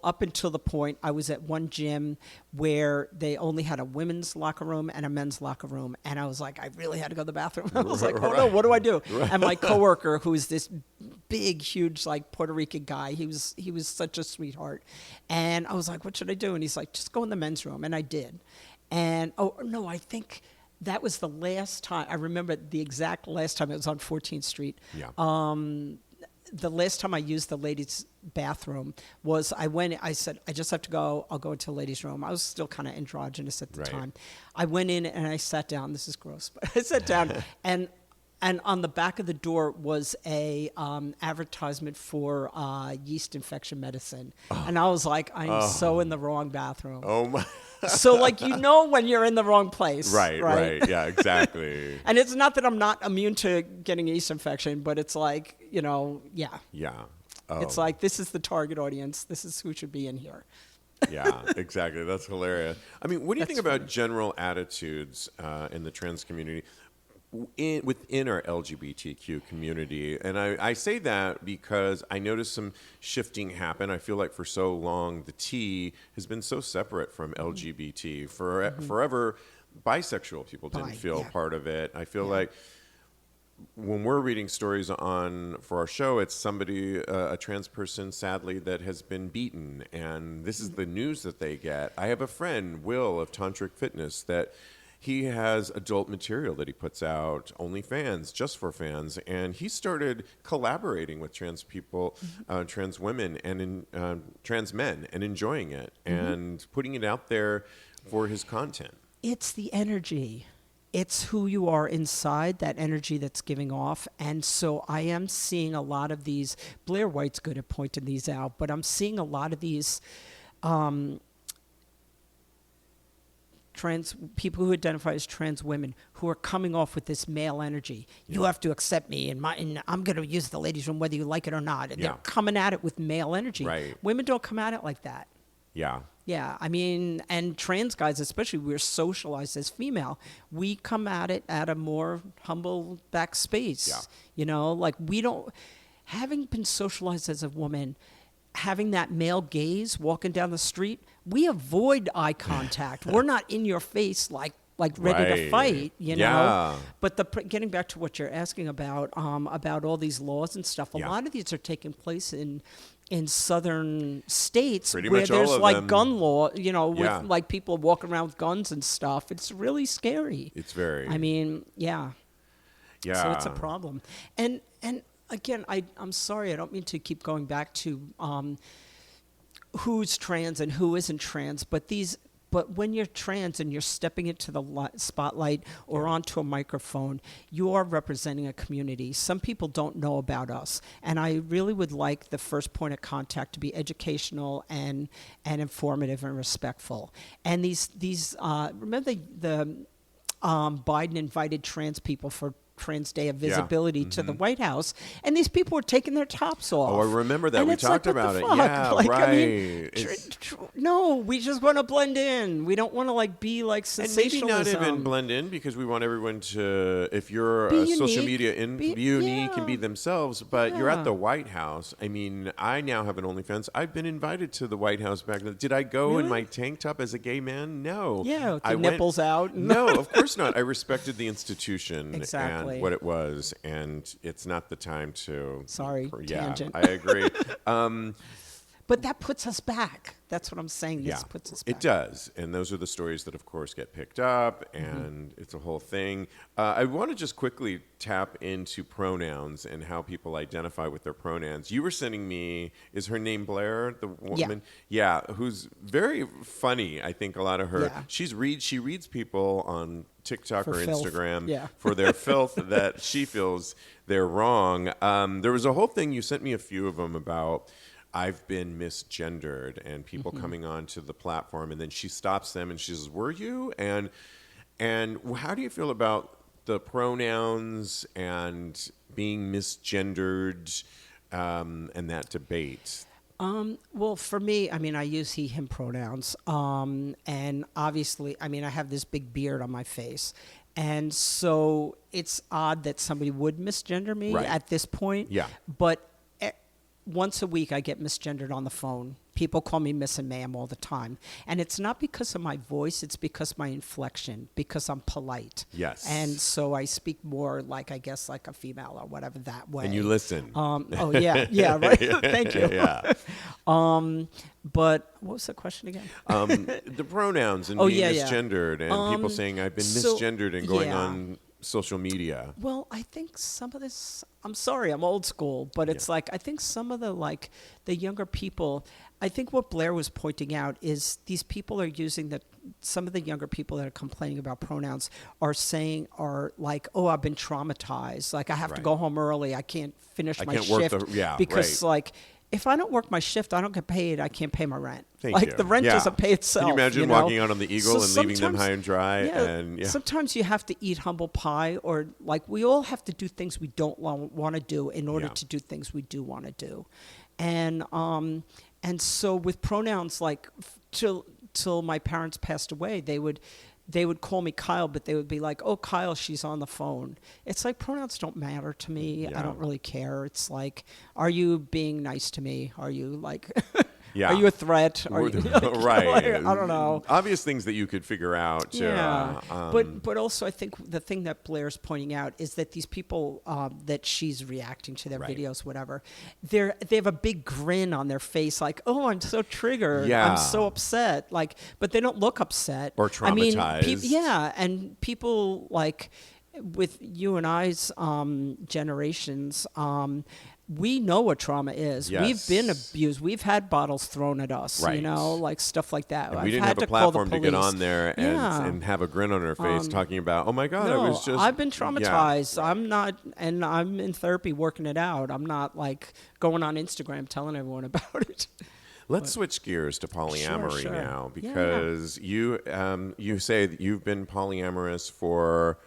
C: up until the point I was at one gym where they only had a women's locker room and a men's locker room, and I was like, I really had to go to the bathroom. I was like, oh no, what do I do? And my coworker, who's this big, huge, like Puerto Rican guy. He was such a sweetheart. And I was like, what should I do? And he's like, just go in the men's room. And I did. And, oh, no, I think that was the last time. I remember the exact last time. It was on 14th Street.
A: Yeah.
C: The last time I used the ladies' bathroom was I said, I just have to go. I'll go into the ladies' room. I was still kind of androgynous at the time. I went in and I sat down. This is gross, but I sat down and on the back of the door was a advertisement for yeast infection medicine. And I was like, I'm so in the wrong bathroom.
A: Oh, my.
C: So, like, when you're in the wrong place.
A: Right. Yeah, exactly.
C: And it's not that I'm not immune to getting yeast infection, but it's like, yeah.
A: Yeah. Oh.
C: It's like, this is the target audience. This is who should be in here.
A: Yeah, exactly. That's hilarious. I mean, what do you think about general attitudes in the trans community? Within our LGBTQ community. And I say that because I noticed some shifting happen. I feel like for so long, the T has been so separate from LGBT. Forever, bisexual people didn't feel part of it. I feel like when we're reading stories for our show, it's somebody, a trans person, sadly, that has been beaten. And this is the news that they get. I have a friend, Will, of Tantric Fitness, that he has adult material that he puts out, OnlyFans, just for fans, and he started collaborating with trans people, trans women, and trans men, and enjoying it, and putting it out there for his content.
C: It's the energy. It's who you are inside, that energy that's giving off. And so I am seeing a lot of these, Blair White's good at pointing these out, but I'm seeing a lot of these trans people who identify as trans women who are coming off with this male energy. You have to accept me, and I'm going to use the ladies' room whether you like it or not. And they're coming at it with male energy.
A: Right.
C: Women don't come at it like that.
A: Yeah.
C: Yeah, I mean, and trans guys, especially, we're socialized as female. We come at it at a more humble back space. Yeah. Like having been socialized as a woman, having that male gaze walking down the street, we avoid eye contact. We're not in your face like ready to fight,
A: Yeah.
C: But getting back to what you're asking about all these laws and stuff, a lot of these are taking place in southern states
A: Pretty
C: where
A: much all
C: there's
A: of
C: like
A: them.
C: gun law, with like people walking around with guns and stuff. It's really scary.
A: It's very.
C: I mean, yeah.
A: Yeah.
C: So it's a problem. And again, I'm sorry, I don't mean to keep going back to who's trans and who isn't trans, but when you're trans and you're stepping into the spotlight or onto a microphone, you are representing a community. Some people don't know about us. And I really would like the first point of contact to be educational and informative and respectful. And these remember the Biden invited trans people for Trans Day of Visibility to the White House, and these people were taking their tops off.
A: Oh, I remember that.
C: And
A: we
C: it's
A: talked
C: like, what
A: about
C: the
A: it.
C: fuck?
A: Yeah,
C: like,
A: right.
C: I mean, no, we just want to blend in. We don't want to be like sensationalism.
A: And maybe not even blend in because we want everyone to, if you're
C: Be
A: a social
C: unique.
A: media be unique and be
C: Yeah.
A: themselves, but you're at
C: Yeah.
A: the White House. I mean, I now have an OnlyFans. I've been invited to the White House back then. Did I go in my tank top as a gay man? No.
C: Yeah, with the
A: I
C: nipples out.
A: No, of course not. I respected the institution
C: Exactly.
A: and what it was, and it's not the time to.
C: Sorry, tangent.
A: I agree.
C: But that puts us back. That's what I'm saying. This puts us back.
A: It does. And those are the stories that, of course, get picked up, and it's a whole thing. I want to just quickly tap into pronouns and how people identify with their pronouns. You were sending me, is her name Blair, the woman? Yeah, who's very funny, I think, a lot of her.
C: Yeah.
A: She reads people on TikTok
C: For
A: or
C: filth.
A: Instagram
C: Yeah.
A: for their filth that she feels they're wrong. There was a whole thing, you sent me a few of them about I've been misgendered and people coming onto the platform, and then she stops them and she says, "Were you?" And how do you feel about the pronouns and being misgendered and that debate?
C: Well, for me, I mean, I use he, him pronouns. And obviously, I mean, I have this big beard on my face. And so it's odd that somebody would misgender me
A: Right.
C: at this point.
A: Yeah.
C: But once a week, I get misgendered on the phone. People call me Miss and Ma'am all the time. And it's not because of my voice, it's because my inflection, because I'm polite.
A: Yes.
C: And so I speak more like, I guess, like a female or whatever that way.
A: And you listen.
C: Oh, yeah. Yeah, right. Thank you.
A: Yeah.
C: But what was the question again?
A: The pronouns and being misgendered and people saying I've been misgendered and going on social media.
C: Well, I think some of this, I'm sorry, I'm old school, but it's like, I think some of the younger people, I think what Blair was pointing out is these people are using some of the younger people that are complaining about pronouns are like, oh, I've been traumatized. Like I have to go home early. I can't finish my shift because like, if I don't work my shift, I don't get paid. I can't pay my rent.
A: Thank you.
C: The rent doesn't pay itself.
A: Can you imagine walking out on the Eagle and leaving them high and dry?
C: Sometimes you have to eat humble pie, or like we all have to do things we don't want to do in order to do things we do want to do. And so with pronouns, like till my parents passed away, they would call me Kyle, but they would be like, oh, Kyle, she's on the phone. It's like pronouns don't matter to me. I don't really care. It's like, are you being nice to me? Are you like, are you a threat? Are you,
A: right.
C: I don't know.
A: Obvious things that you could figure out.
C: Yeah. But also I think the thing that Blair's pointing out is that these people that she's reacting to their videos, whatever, they have a big grin on their face like, oh, I'm so triggered. I'm so upset. Like, but they don't look upset.
A: Or traumatized.
C: And people like with you and I's generations, we know what trauma is.
A: Yes.
C: We've been abused. We've had bottles thrown at us, like stuff like that.
A: And we didn't have a platform to get on there and have a grin on our face talking about, oh my God,
C: no,
A: I was just...
C: I've been traumatized. I'm not, and I'm in therapy working it out. I'm not like going on Instagram telling everyone about it.
A: Let's switch gears to polyamory
C: Sure.
A: now, because you say that you've been polyamorous for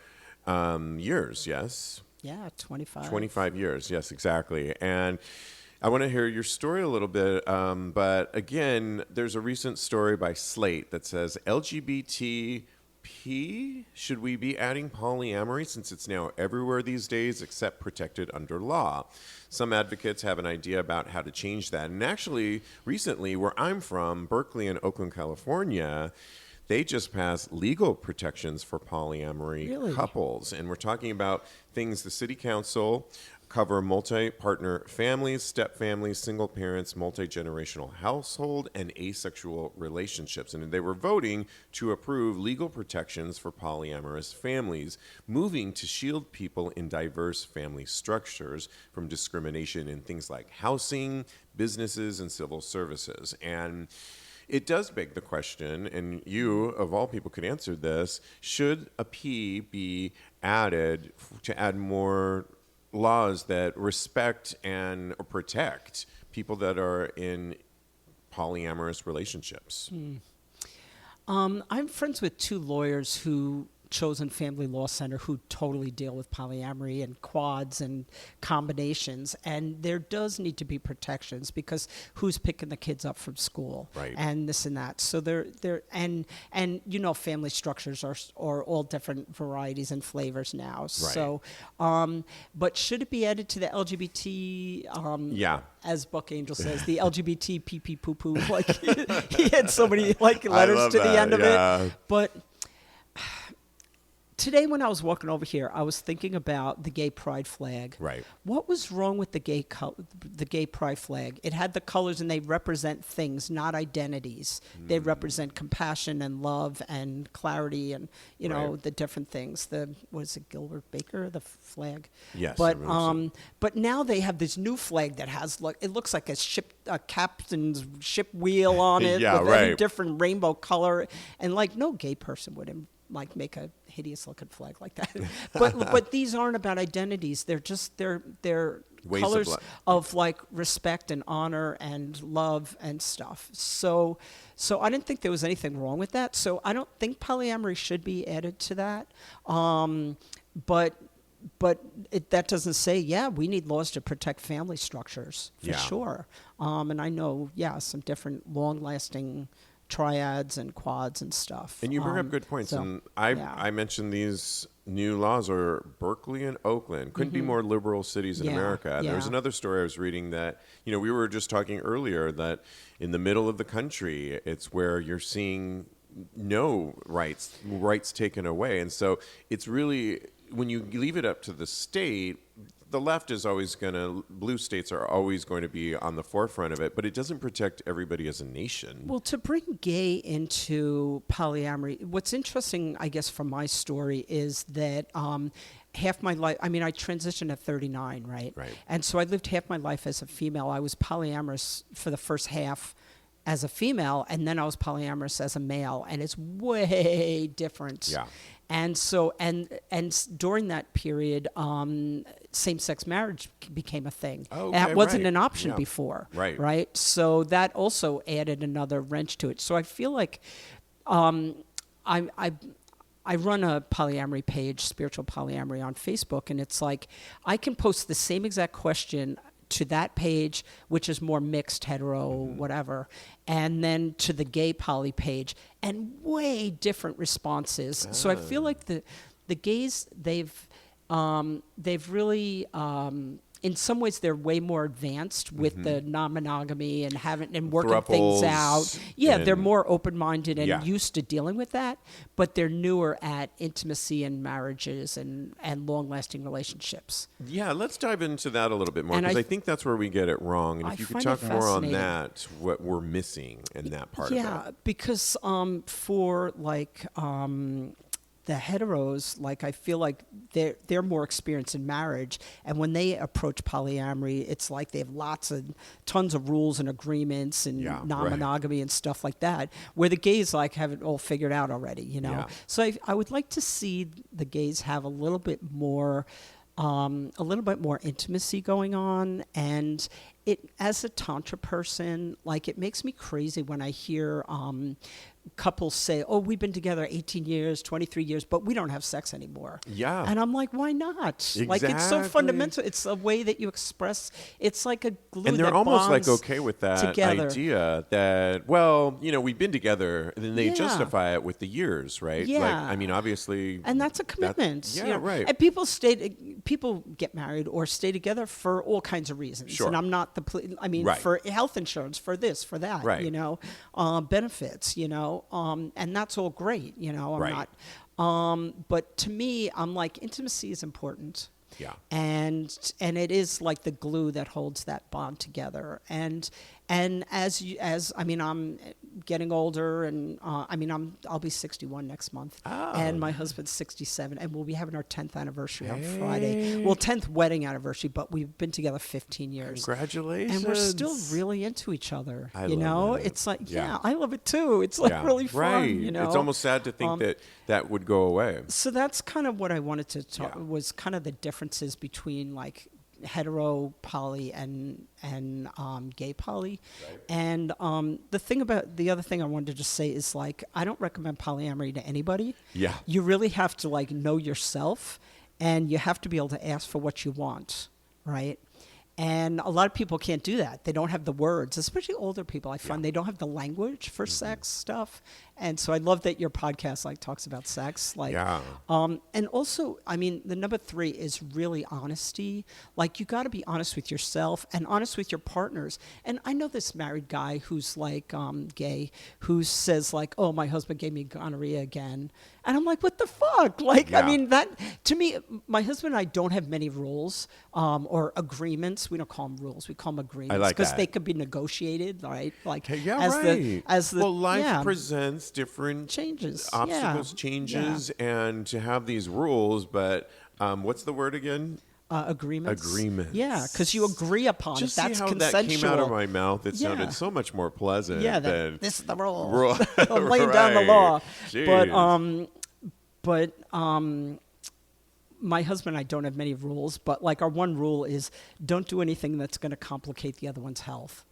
A: years, yes?
C: Yeah, 25.
A: 25 years, yes, exactly. And I want to hear your story a little bit, but again, there's a recent story by Slate that says LGBTP, should we be adding polyamory since it's now everywhere these days except protected under law? Some advocates have an idea about how to change that. And actually, recently, where I'm from, Berkeley and Oakland, California, they just passed legal protections for polyamory couples. And we're talking about things the city council cover: multi-partner families, step families, single parents, multi-generational household, and asexual relationships. And they were voting to approve legal protections for polyamorous families, moving to shield people in diverse family structures from discrimination in things like housing, businesses, and civil services. And it does beg the question, and you, of all people, could answer this: should a P be added to add more laws that respect and protect people that are in polyamorous relationships?
C: I'm friends with two lawyers who Chosen Family Law Center who totally deal with polyamory and quads and combinations, and there does need to be protections because who's picking the kids up from school,
A: right,
C: and this and that. So they're and you know, family structures are all different varieties and flavors now. Right. So but should it be added to the LGBT as Buck Angel says, the LGBT pee pee poo poo, like he had so many like letters to the end of it. But today when I was walking over here, I was thinking about the gay pride flag.
A: Right. What
C: was wrong with the gay pride flag? It had the colors and they represent things, not identities. They represent compassion and love and clarity and, you know, the different things. Was it Gilbert Baker, the flag?
A: Yes.
C: But now they have this new flag that has, it looks like a captain's ship wheel on it with every different rainbow color. And like no gay person would like make a hideous looking flag like that. But these aren't about identities. They're just they're colors of like respect and honor and love and stuff. So I didn't think there was anything wrong with that. So I don't think polyamory should be added to that. But that doesn't say, we need laws to protect family structures for sure. And I know, some different long-lasting triads and quads and stuff.
A: And you bring up good points.
C: So,
A: And
C: yeah.
A: I mentioned these new laws are Berkeley and Oakland. Couldn't be more liberal cities in
C: Yeah,
A: America. And there was
C: yeah.
A: another story I was reading that, we were just talking earlier that in the middle of the country, it's where you're seeing no rights taken away. And so it's really, when you leave it up to the state, the left is always blue states are always going to be on the forefront of it, but it doesn't protect everybody as a nation.
C: Well, to bring gay into polyamory, what's interesting, I guess, from my story is that half my life, I transitioned at 39, right?
A: Right.
C: And so I lived half my life as a female. I was polyamorous for the first half as a female, and then I was polyamorous as a male, and it's way different.
A: Yeah.
C: And so, and during that period, same-sex marriage became a thing.
A: Okay,
C: that wasn't
A: right.
C: an option
A: Yeah.
C: before.
A: Right.
C: Right. So that also added another wrench to it. So I feel like I run a polyamory page, spiritual polyamory, on Facebook, and it's like I can post the same exact question to that page, which is more mixed, hetero, whatever, and then to the gay poly page, and way different responses. So I feel like the gays, they've really, in some ways, they're way more advanced with the non-monogamy and working things out. Yeah, they're more open-minded and used to dealing with that, but they're newer at intimacy and marriages and long-lasting relationships.
A: Yeah, let's dive into that a little bit more,
C: And
A: because I think that's where we get it wrong. And
C: I
A: if you could
C: find
A: talk
C: it
A: more on
C: fascinating.
A: that, what we're missing in that part of it.
C: Yeah, because for the heteros, like I feel like they're more experienced in marriage, and when they approach polyamory, it's like they have tons of rules and agreements and non-monogamy and stuff like that, where the gays like have it all figured out already,
A: Yeah.
C: So I would like to see the gays have a little bit more intimacy going on. And it, as a tantra person, like, it makes me crazy when I hear couples say, oh, we've been together 18 years, 23 years, but we don't have sex anymore.
A: Yeah.
C: And I'm like, why not? Like, it's so
A: Exactly.
C: fundamental. It's a way that you express. It's like a glue
A: And they're
C: that
A: almost like
C: bonds
A: okay with that
C: together.
A: idea that, well, we've been together, and then they
C: Yeah.
A: justify it with the years, right?
C: Yeah.
A: Like, obviously.
C: And that's a commitment.
A: Yeah, right.
C: And people get married or stay together for all kinds of reasons.
A: Sure.
C: And I'm not
A: Right.
C: for health insurance, for this, for that,
A: Right.
C: benefits, and that's all great, I'm
A: Right.
C: not. But to me, I'm like, intimacy is important.
A: Yeah.
C: And it is like the glue that holds that bond together. And I'm getting older, and I'll be 61 next month, and my husband's 67, and we'll be having our 10th anniversary on Friday. Well, 10th wedding anniversary, but we've been together 15 years.
A: Congratulations.
C: And we're still really into each other.
A: I love that.
C: It's like,
A: Yeah.
C: I love it too. It's like really fun.
A: Right. It's almost sad to think that would go away.
C: So that's kind of what I wanted to talk.
A: Yeah.
C: Was kind of the differences between like hetero poly and gay poly.
A: Right.
C: And the other thing I wanted to just say is, like, I don't recommend polyamory to anybody.
A: Yeah.
C: You really have to like know yourself, and you have to be able to ask for what you want, right? And a lot of people can't do that. They don't have the words, especially older people. I find they don't have the language for sex stuff. And so I love that your podcast like talks about sex. Like, and also, the number 3 is really honesty. Like, you got to be honest with yourself and honest with your partners. And I know this married guy who's like
A: Yeah.
C: gay, who says like, oh, my husband gave me gonorrhea again. And I'm like, what the fuck? Like, that, to me, my husband and I don't have many rules or agreements. We don't call them rules. We call them agreements.
A: I like
C: because
A: that.
C: they could be negotiated, right? Like,
A: right. Life presents different
C: changes,
A: obstacles, changes, and to have these rules, but what's the word again?
C: Agreements.
A: Agreements.
C: Yeah, because you agree upon
A: Just
C: it. That's
A: see how
C: consensual.
A: that came out of my mouth. It
C: Yeah.
A: sounded so much more pleasant.
C: Yeah,
A: than
C: this is the rule.
A: Rule.
C: I'm laying down the law.
A: Jeez.
C: But my husband and I don't have many rules, but like our one rule is don't do anything that's going to complicate the other one's health.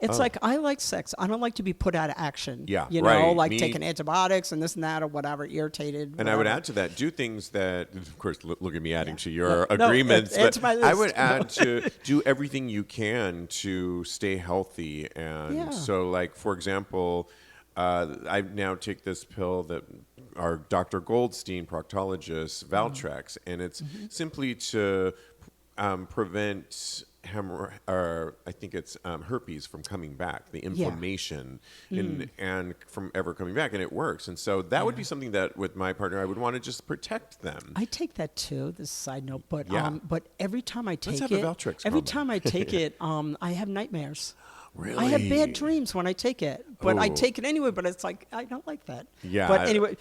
C: It's like, I like sex. I don't like to be put out of action.
A: Yeah,
C: like
A: Me-
C: taking antibiotics and this and that or whatever, irritated.
A: And I would
C: whatever.
A: add to that, do things that, of course, look at me adding to your
C: No,
A: agreements,
C: add to
A: but
C: my
A: I would
C: list.
A: add to do everything you can to stay healthy. And
C: Yeah.
A: so, like, for example, I now take this pill that our Dr. Goldstein, proctologist, Valtrex, and it's simply to prevent I think it's herpes from coming back, the inflammation and from ever coming back, and it works. And so that would be something that with my partner I would want to just protect them.
C: I take that too. This is a side note, but every time I take
A: Let's have a Valtrex comment.
C: I have nightmares.
A: Really?
C: I have bad dreams when I take it, but I take it anyway. But it's like I don't like that.
A: Yeah.
C: But anyway,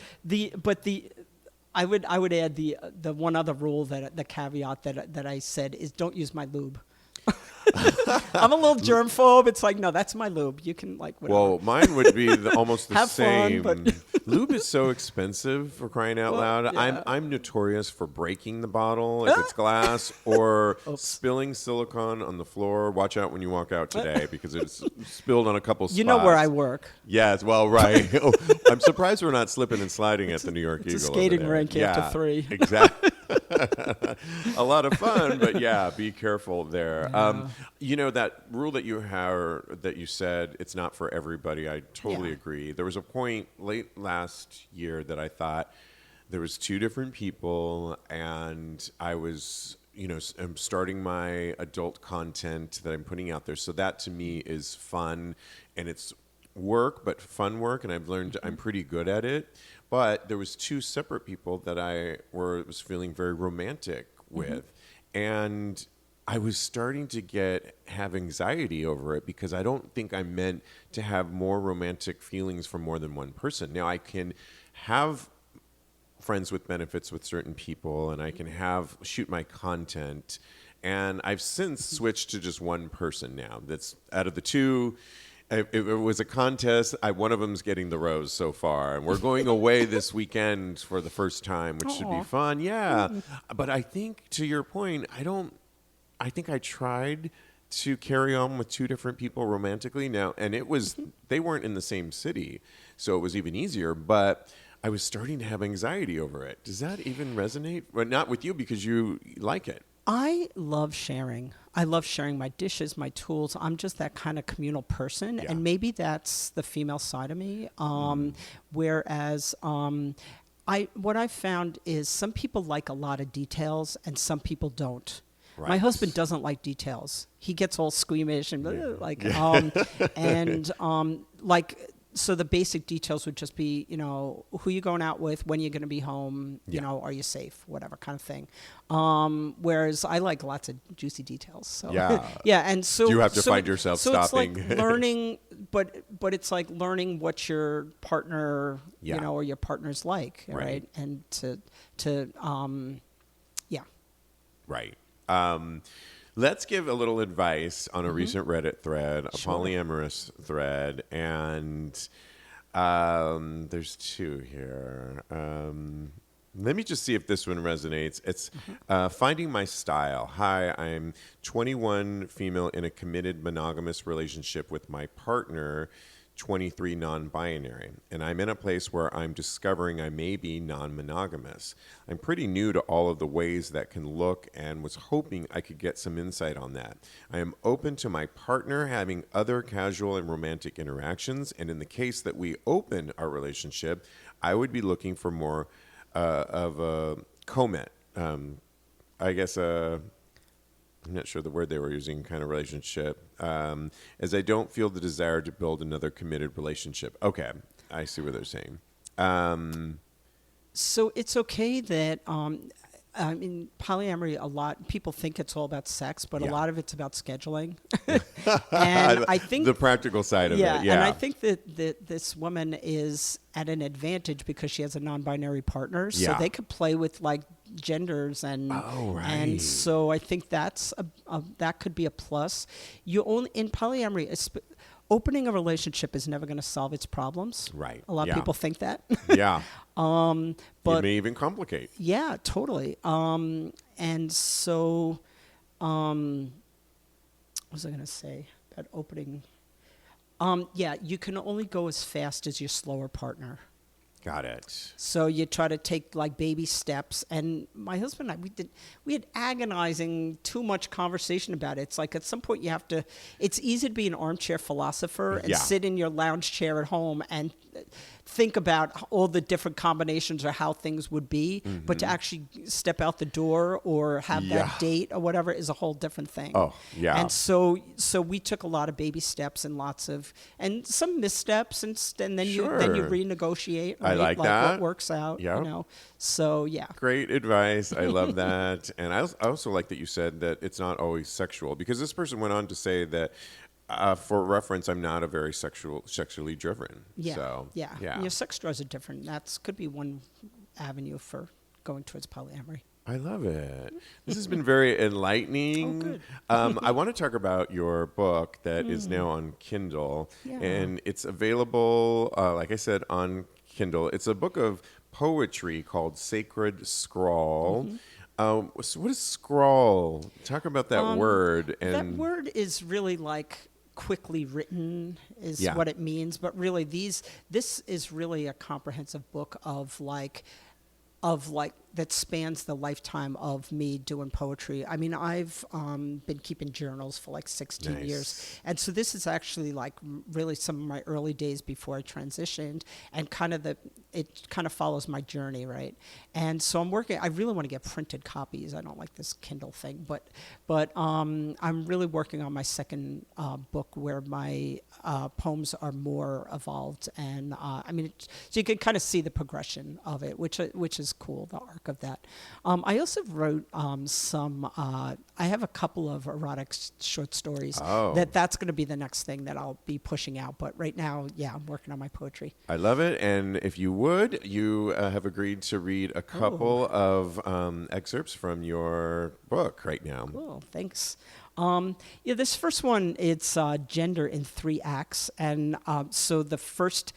C: I would add the one other rule the caveat that I said is don't use my lube. I'm a little germphobe. It's like, no, that's my lube. You can like whatever.
A: Well, mine would be almost the
C: Have
A: same.
C: fun, but
A: Lube is so expensive, for crying out loud.
C: yeah.
A: I'm notorious for breaking the bottle if it's glass or spilling silicone on the floor. Watch out when you walk out today because it's spilled on a couple spots.
C: You know where I work.
A: Yes, well, right. I'm surprised we're not slipping and sliding at the New York Eagle.
C: It's a skating
A: over there.
C: rink after 3.
A: Exactly. A lot of fun, but yeah, be careful there. You know, that rule that you have, that you said it's not for everybody, I totally agree. There was a point late last year that I thought there was 2 different people, and I was, I'm starting my adult content that I'm putting out there. So that to me is fun, and it's work, but fun work, and I've learned I'm pretty good at it. But there was 2 separate people that I was feeling very romantic with, and I was starting to have anxiety over it because I don't think I'm meant to have more romantic feelings for more than one person. Now I can have friends with benefits with certain people, and I can shoot my content, and I've since switched to just one person now. That's out of the 2. It was a contest. One of them's getting the rose so far, and we're going away this weekend for the first time, which should be fun. Yeah, but I think to your point, I think I tried to carry on with 2 different people romantically now, and they weren't in the same city, so it was even easier. But I was starting to have anxiety over it. Does that even resonate? Well, not with you because you like it.
C: I love sharing. I love sharing my dishes, my tools. I'm just that kind of communal person, and maybe that's the female side of me. Whereas what I've found is some people like a lot of details, and some people don't. Right. My husband doesn't like details. He gets all squeamish and so the basic details would just be, who you going out with, when you're going to be home, are you safe, whatever kind of thing. Whereas I like lots of juicy details. So and so
A: you have to find yourself stopping.
C: It's like learning, but it's like learning what your partner, or your partner's like, right? And
A: Right. Let's give a little advice on a recent Reddit thread, a polyamorous thread, and there's 2 here. Let me just see if this one resonates. It's finding my style. Hi, I'm 21, female in a committed monogamous relationship with my partner, 23, non-binary, and I'm in a place where I'm discovering I may be non-monogamous. I'm pretty new to all of the ways that can look and was hoping I could get some insight on that. I am open to my partner having other casual and romantic interactions, and in the case that we open our relationship, I would be looking for more of a comet. I'm not sure the word they were using, kind of relationship, as I don't feel the desire to build another committed relationship. Okay, I see what they're saying.
C: So it's okay that, polyamory, a lot, people think it's all about sex, but a lot of it's about scheduling. And I think
A: the practical side of it,
C: and I think that this woman is at an advantage because she has a non-binary partner, so they could play with like genders and and so I think that's that could be a plus. You only in polyamory, opening a relationship is never going to solve its problems.
A: Right.
C: A lot of people think that.
A: But it may even complicate.
C: Yeah, totally. And so, what was I going to say about opening? You can only go as fast as your slower partner.
A: Got it.
C: So you try to take like baby steps. And my husband and I, we had agonizing too much conversation about it. It's like at some point you have to, it's easy to be an armchair philosopher and sit in your lounge chair at home and think about all the different combinations or how things would be, but to actually step out the door or have that date or whatever is a whole different thing.
A: Oh, yeah.
C: And so we took a lot of baby steps and and some missteps, and then you renegotiate. Right?
A: I like that.
C: What works out,
A: Yep.
C: you know. So yeah.
A: Great advice. I love that. And I also like that you said that it's not always sexual, because this person went on to say that for reference, I'm not a very sexually driven.
C: Yeah.
A: So,
C: yeah. And your sex drives are different. That could be one avenue for going towards polyamory.
A: I love it. This has been very enlightening.
C: Oh, good.
A: I want to talk about your book that is now on Kindle, and it's available, like I said, on Kindle. It's a book of poetry called Sacred Scrawl. So what is scrawl? Talk about that word. And
C: that word is really like quickly written is what it means, but really this is really a comprehensive book of like that spans the lifetime of me doing poetry. I mean, I've been keeping journals for like 16 years. And so this is actually like really some of my early days before I transitioned, and it kind of follows my journey, right? And so I really want to get printed copies. I don't like this Kindle thing, but I'm really working on my second book where my poems are more evolved. And I mean, so you can kind of see the progression of it, which is cool, the arc of that. I also wrote I have a couple of erotic short stories that's going to be the next thing that I'll be pushing out. But right now, I'm working on my poetry.
A: I love it. And if you would, you have agreed to read a couple of excerpts from your book right now.
C: Cool, thanks. This first one, it's gender in 3 acts. And so the first...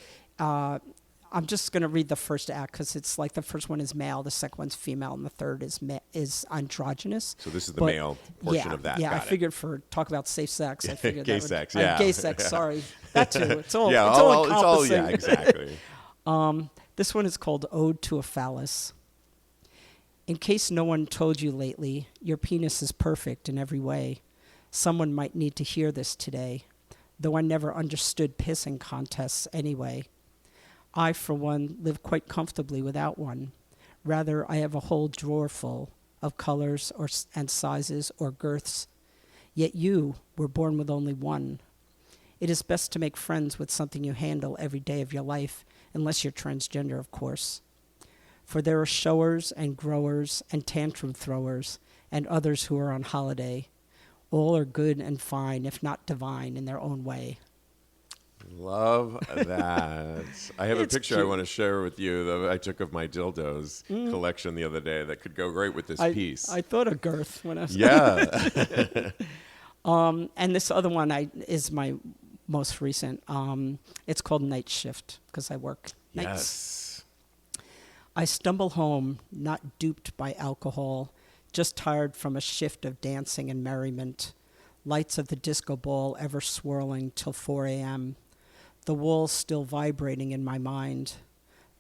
C: I'm just going to read the first act because it's like the first one is male, the second one's female, and the third is androgynous.
A: So this is the male portion of that.
C: Yeah,
A: Got
C: I figured for talk about safe sex, I figured
A: gay
C: that would,
A: sex,
C: gay sex. Sorry, that too. It's all
A: encompassing.
C: yeah,
A: exactly.
C: This one is called Ode to a Phallus. In case no one told you lately, your penis is perfect in every way. Someone might need to hear this today, though I never understood pissing contests anyway. I, for one, live quite comfortably without one. Rather, I have a whole drawer full of colors and sizes or girths. Yet you were born with only one. It is best to make friends with something you handle every day of your life, unless you're transgender, of course. For there are showers and growers and tantrum throwers and others who are on holiday. All are good and fine, if not divine, in their own way.
A: Love that. I have a picture
C: cute.
A: I want to share with you that I took of my dildos collection the other day that could go great with this piece.
C: I thought of girth when I was...
A: Yeah.
C: And this other one is my most recent. It's called Night Shift because I work nights.
A: Yes.
C: I stumble home, not duped by alcohol, just tired from a shift of dancing and merriment. Lights of the disco ball ever swirling till 4 a.m. The walls still vibrating in my mind.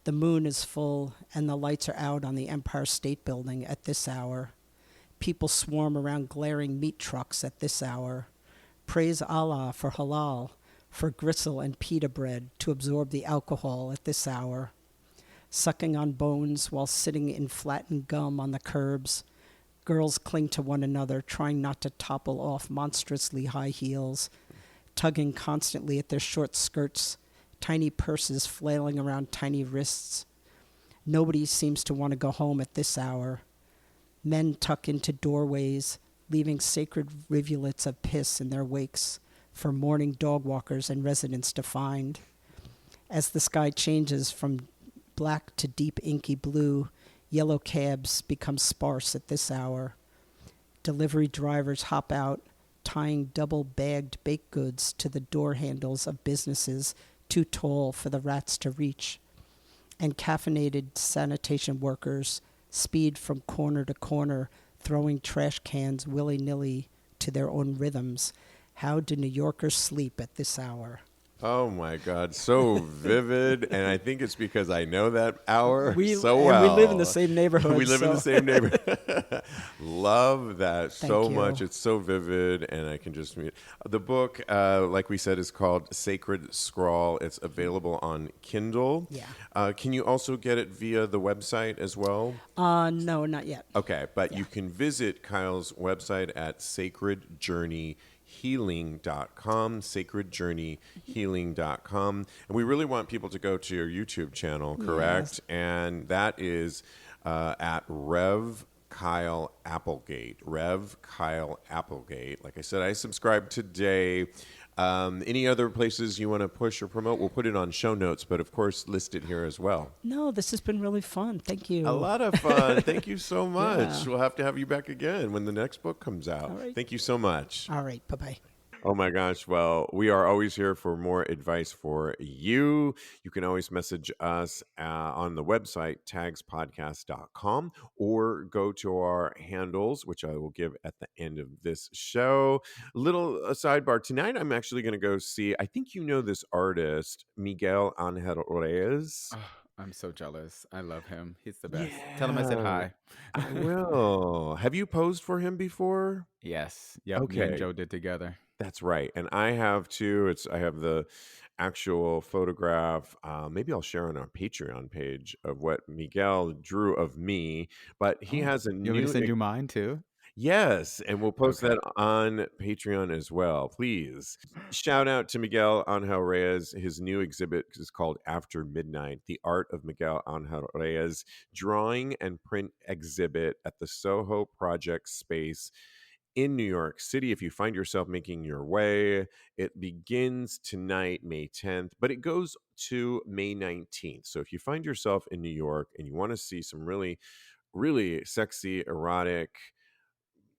C: The moon is full, and the lights are out on the Empire State Building at this hour. People swarm around glaring meat trucks at this hour. Praise Allah for halal, for gristle and pita bread to absorb the alcohol at this hour. Sucking on bones while sitting in flattened gum on the curbs. Girls cling to one another, trying not to topple off monstrously high heels, tugging constantly at their short skirts, tiny purses flailing around tiny wrists. Nobody seems to want to go home at this hour. Men tuck into doorways, leaving sacred rivulets of piss in their wakes for morning dog walkers and residents to find. As the sky changes from black to deep inky blue, yellow cabs become sparse at this hour. Delivery drivers hop out, tying double-bagged baked goods to the door handles of businesses too tall for the rats to reach. And caffeinated sanitation workers speed from corner to corner, throwing trash cans willy-nilly to their own rhythms. How do New Yorkers sleep at this hour?
A: Oh my God, so vivid. And I think it's because I know that hour so
C: and
A: well.
C: we live in the same neighborhood.
A: We live in the same neighborhood. Love that so
C: Thank you.
A: much. It's so vivid. And I can just meet the book, like we said, is called Sacred Scrawl. It's available on Kindle.
C: Yeah.
A: Can you also get it via the website as well?
C: No, not yet.
A: Okay, but you can visit Kyle's website at sacredjourneyhealing.com, sacredjourneyhealing.com. And we really want people to go to your YouTube channel, correct?
C: Yes.
A: And that is at Rev Kyle Applegate. Rev Kyle Applegate. Like I said, I subscribe today. Any other places you want to push or promote? We'll put it on show notes, but of course, list it here as well.
C: No, this has been really fun. Thank you.
A: A lot of fun. Thank you so much.
C: Yeah.
A: We'll have to have you back again when the next book comes out.
C: All right.
A: Thank you so much.
C: All right. Bye-bye.
A: Oh my gosh. Well, we are always here for more advice for you. You can always message us on the website, tagspodast.com, or go to our handles, which I will give at the end of this show. Little sidebar. Tonight, I'm actually going to go see, I think you know this artist, Miguel Angel Reyes.
B: Oh, I'm so jealous. I love him. He's the best. Tell him I said hi.
A: I will. Have you posed for him before?
B: Yes. Yep. Me
A: Okay.
B: and Joe did together.
A: That's right. And I have too. I have the actual photograph. Maybe I'll share on our Patreon page of what Miguel drew of me. But he has a
B: You want me
A: new
B: to send you mine too?
A: Yes, and we'll post
B: Okay.
A: that on Patreon as well. Please shout out to Miguel Angel Reyes. His new exhibit is called After Midnight, The Art of Miguel Angel Reyes, drawing and print exhibit at the Soho Project Space in New York City. If you find yourself making your way, it begins tonight, May 10th, but it goes to May 19th. So if you find yourself in New York and you want to see some really, really sexy, erotic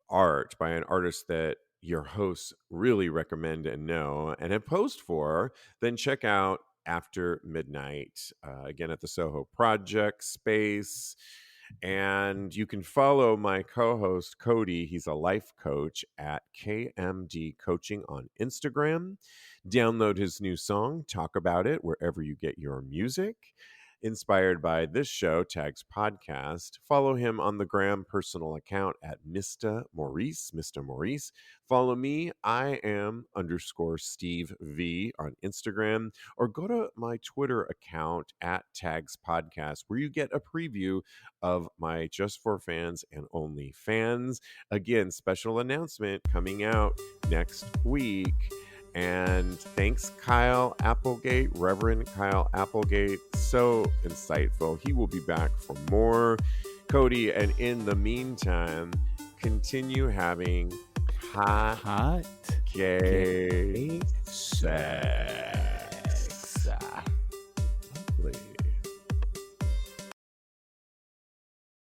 A: art by an artist that your hosts really recommend and know and have posed for, then check out After Midnight, again at the Soho Project Space. And you can follow my co-host Kodi. He's a life coach at KMD Coaching on Instagram. Download his new song, Talk About It, wherever you get your music. Inspired by this show, Tags Podcast. Follow him on the gram personal account at Mr. Maurice. Mr. Maurice. Follow me. I am _Steve V on Instagram, or go to my Twitter account at Tags Podcast, where you get a preview of my Just for Fans and Only Fans. Again, special announcement coming out next week. And thanks, Kyle Applegate, Reverend Kyle Applegate. So insightful. He will be back for more. Kodi, and in the meantime, continue having hot
B: Hot
A: gay sex.